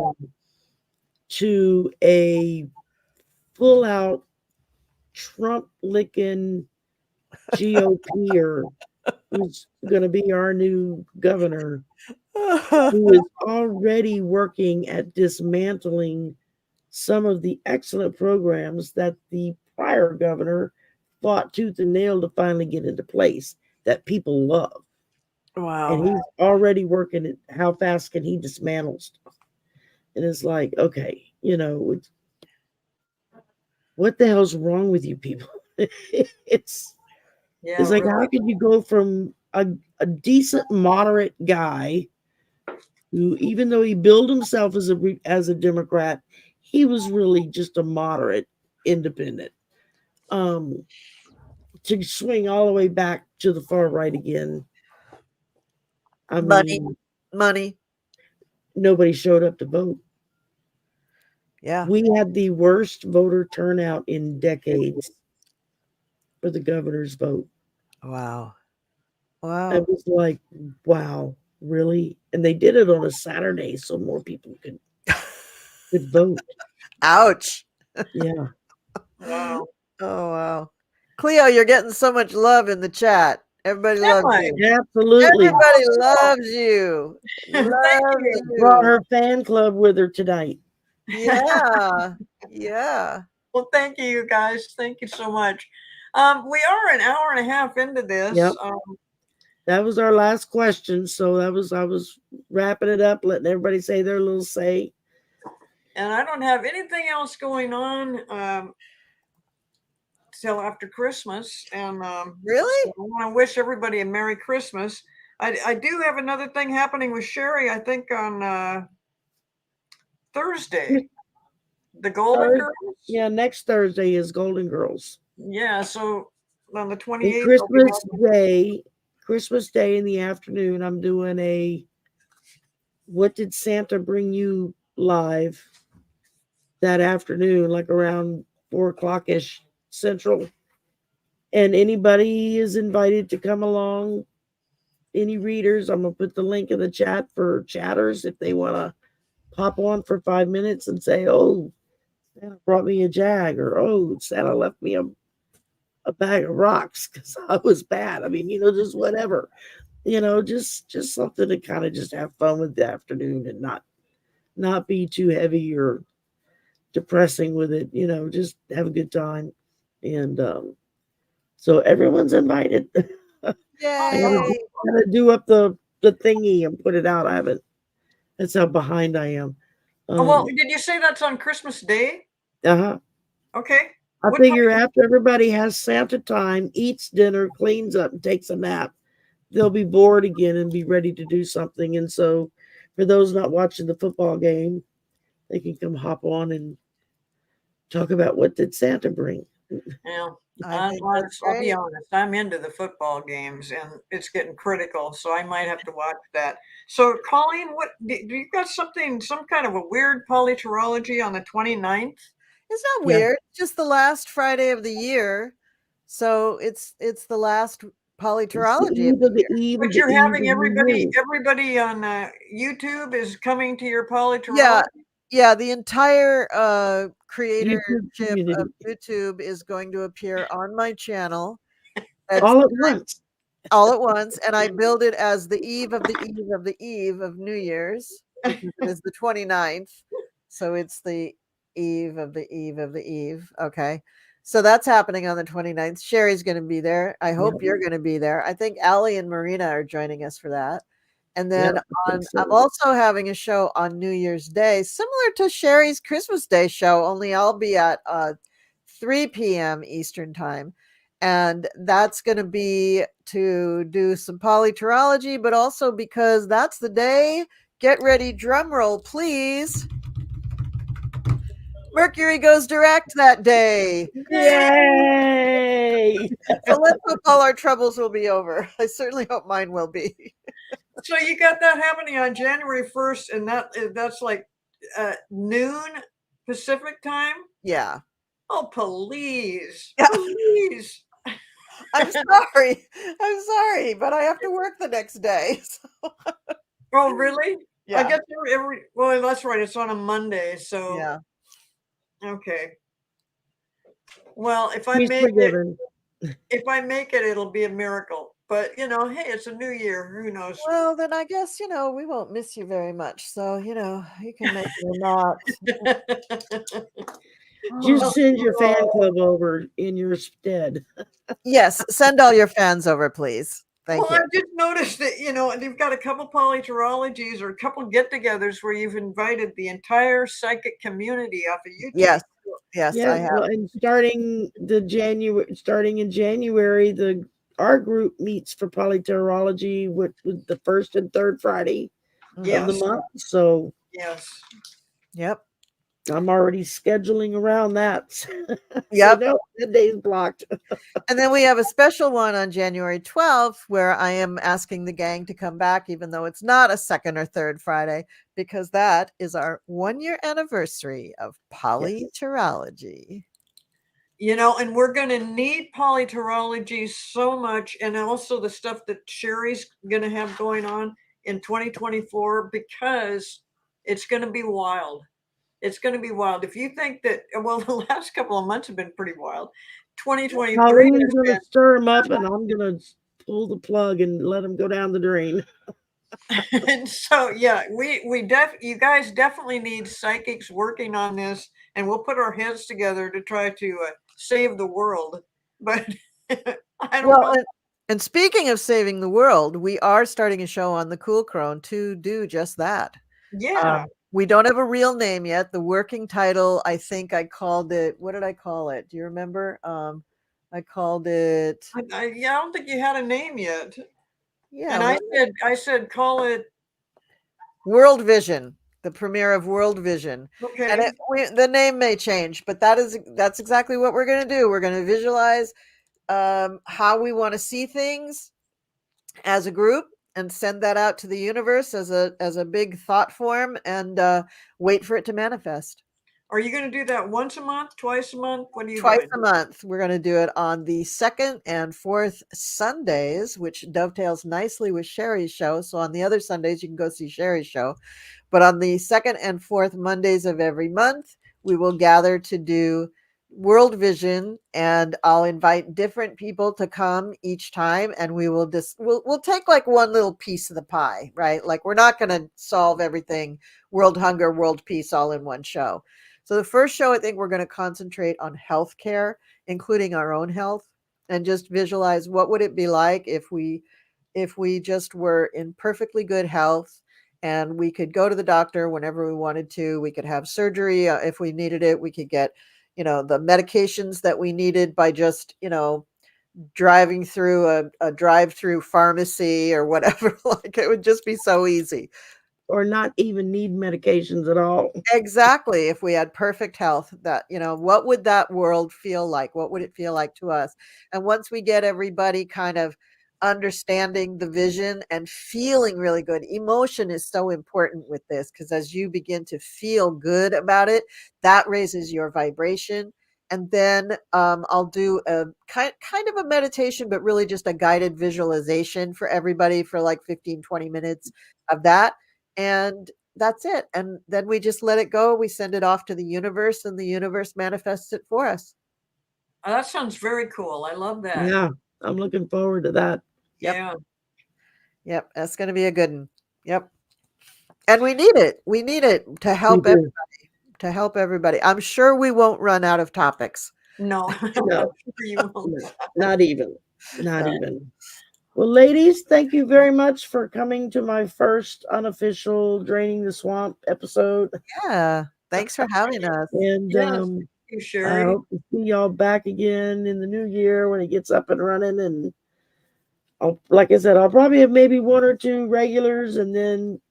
to a full out Trump licking GOPer who's going to be our new governor, who is already working at dismantling some of the excellent programs that the prior governor fought tooth and nail to finally get into place that people love. Wow. And he's already working at how fast can he dismantle stuff. And it's like, okay, what the hell's wrong with you people? it's Yeah. like, Really. how can you go from a decent, moderate guy who, even though he billed himself as a Democrat, he was really just a moderate independent, to swing all the way back to the far right again. I mean, Money. nobody showed up to vote. Yeah. We had the worst voter turnout in decades for the governor's vote. Wow. I was like, wow, really? And they did it on a Saturday so more people could vote. Ouch. Yeah. Wow. Oh, wow. Cleo, you're getting so much love in the chat. Everybody loves you. Absolutely. Everybody loves you. Thank Loves you. Brought you. her fan club with her tonight. Yeah. Yeah. Well, thank you guys. Thank you so much. We are an hour and a half into this. Yep. That was our last question. So I was wrapping it up, letting everybody say their little say. And I don't have anything else going on till after Christmas. And Really? so I want to wish everybody a Merry Christmas. I do have another thing happening with Shari, I think on Thursday. The Golden Girls? Yeah, next Thursday is Golden Girls. Yeah, so on the 28th. And Christmas Day in the afternoon, I'm doing a What Did Santa Bring You live that afternoon, like around 4:00-ish Central. And anybody is invited to come along. Any readers, I'm going to put the link in the chat for chatters if they want to pop on for 5 minutes and say, oh, Santa brought me a jag, or oh, Santa left me a bag of rocks because I was bad. I mean, just whatever, just something to kind of just have fun with the afternoon and not be too heavy or depressing with it, just have a good time. And so everyone's invited. I gotta do up the thingy and put it out. I haven't. That's how behind I am. Well, did you say that's on Christmas Day? Uh-huh. Okay. I figure after everybody has Santa time, eats dinner, cleans up, and takes a nap, they'll be bored again and be ready to do something. And so for those not watching the football game, they can come hop on and talk about what did Santa bring. Yeah. I'll be honest. I'm into the football games, and it's getting critical, so I might have to watch that. So, Colleen, what do you got? Some kind of a weird polyterology on the 29th? It's not weird. It's just the last Friday of the year, so it's the last polyterology of the year. But you're having everybody on YouTube is coming to your polyterology. Yeah, the entire creatorship of YouTube is going to appear on my channel. All at once. And I build it as the eve of the eve of the eve of New Year's, because it is the 29th. So it's the eve of the eve of the eve. Okay. So that's happening on the 29th. Shari's going to be there. I hope you're going to be there. I think Allie and Marina are joining us for that. And then Yep, I think I'm so. also having a show on New Year's Day, similar to Shari's Christmas Day show, only I'll be at 3 p.m. Eastern time. And that's going to be to do some polyterology, but also because that's the day. Get ready, drum roll, please. Mercury goes direct that day. Yay! So let's hope all our troubles will be over. I certainly hope mine will be. So you got that happening on January 1st, and that's like noon Pacific time. Yeah. Oh, please, Yeah. please. I'm sorry. I'm sorry, but I have to work the next day. So, Oh, really? yeah. I guess well, that's right. It's on a Monday, so Yeah. okay. Well, He's forgiven. if I make it, it'll be a miracle. But you know, hey, it's a new year. Who knows? Well, then I guess, we won't miss you very much. So, you can make it or not. Just Oh, send your fan club over in your stead. yes, send all your fans over, please. Thank Well, you. I just noticed that, you've got a couple polyterologies or a couple get-togethers where you've invited the entire psychic community off of YouTube. Yes. Yes, Yeah, I have. well, and starting in January, our group meets for polyterology with the first and third Friday of the Yes. month. So Yes. Yep. I'm already scheduling around that. Yep. So no, that day's blocked. And then we have a special one on January 12th where I am asking the gang to come back, even though it's not a second or third Friday, because that is our 1-year anniversary of polyterology. And we're going to need polyterology so much, and also the stuff that Sherry's going to have going on in 2024, because it's going to be wild. It's going to be wild. If you think that, well, the last couple of months have been pretty wild. 2023 Colleen's has going been. to stir them up, and I'm going to pull the plug and let them go down the drain. And so, yeah, you guys definitely need psychics working on this, and we'll put our heads together to try to save the world. But I don't know. And speaking of saving the world, we are starting a show on the Cool Crone to do just that. Yeah. We don't have a real name yet. The working title, I think I called it. What did I call it? Do you remember? I called it. I don't think you had a name yet. Yeah. And I said, call it World Vision, the premiere of World Vision. Okay. And the name may change, but that's exactly what we're going to do. We're going to visualize how we want to see things as a group and send that out to the universe as a big thought form, and wait for it to manifest. Are you going to do that once a month, twice a month? What are you Twice doing? a month. We're going to do it on the second and fourth Sundays, which dovetails nicely with Shari's show. So on the other Sundays, you can go see Shari's show. But on the second and fourth Mondays of every month, we will gather to do World Vision, and I'll invite different people to come each time, and we will we'll take like one little piece of the pie, right? Like, we're not going to solve everything, world hunger, world peace, all in one show. So the first show, I think we're going to concentrate on healthcare, including our own health, and just visualize what would it be like if we just were in perfectly good health, and we could go to the doctor whenever we wanted to. We could have surgery if we needed it. We could get, the medications that we needed by just, driving through a drive-through pharmacy or whatever. Like, it would just be so easy. Or not even need medications at all. Exactly. If we had perfect health, that, what would that world feel like? What would it feel like to us? And once we get everybody kind of understanding the vision and feeling really good, emotion is so important with this, because as you begin to feel good about it, that raises your vibration. And then I'll do a kind of a meditation, but really just a guided visualization for everybody for like 15-20 minutes of that. And that's it. And then we just let it go. We send it off to the universe, and the universe manifests it for us. Oh, that sounds very cool. I love that. Yeah, I'm looking forward to that. Yep. Yeah. Yep. That's going to be a good one. Yep. And we need it. We need it to help everybody. I'm sure we won't run out of topics. No. No, You won't. not even. Not even. Well, ladies, thank you very much for coming to my first unofficial Draining the Swamp episode. Yeah. Thanks for having us. And Yes. You, I Shari. hope to see y'all back again in the new year when it gets up and running. And like I said, I'll probably have maybe one or two regulars and then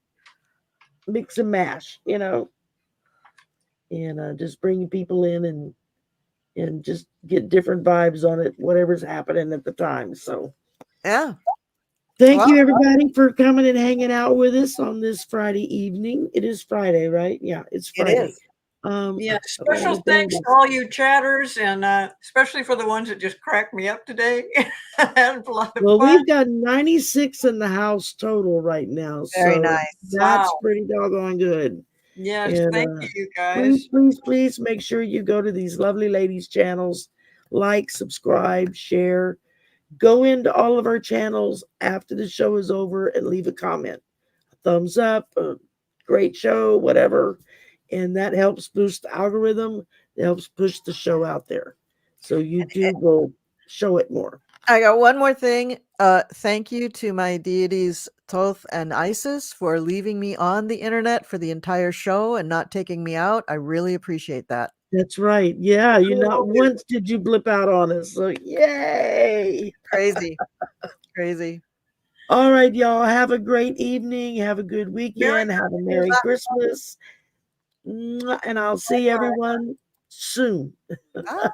mix and mash, and just bring people in and just get different vibes on it, whatever's happening at the time. So Yeah. thank you everybody for coming and hanging out with us on this Friday evening. It is Friday, right? Yeah, it's Friday. It is. Yeah, special thanks to all you chatters, and especially for the ones that just cracked me up today. Well, we've got 96 in the house total right now. Very so nice. That's pretty doggone good. Yes, And, thank you guys. Please make sure you go to these lovely ladies' channels, like, subscribe, share. Go into all of our channels after the show is over and leave a comment. A thumbs up, a great show, whatever. And that helps boost the algorithm. It helps push the show out there. So YouTube will show it more. I got one more thing. Thank you to my deities Thoth and Isis for leaving me on the internet for the entire show and not taking me out. I really appreciate that. That's right. Yeah, not once did you blip out on us. So yay. Crazy. Crazy. All right, y'all. Have a great evening. Have a good weekend. Have a Merry Christmas. And I'll see everyone soon. Bye.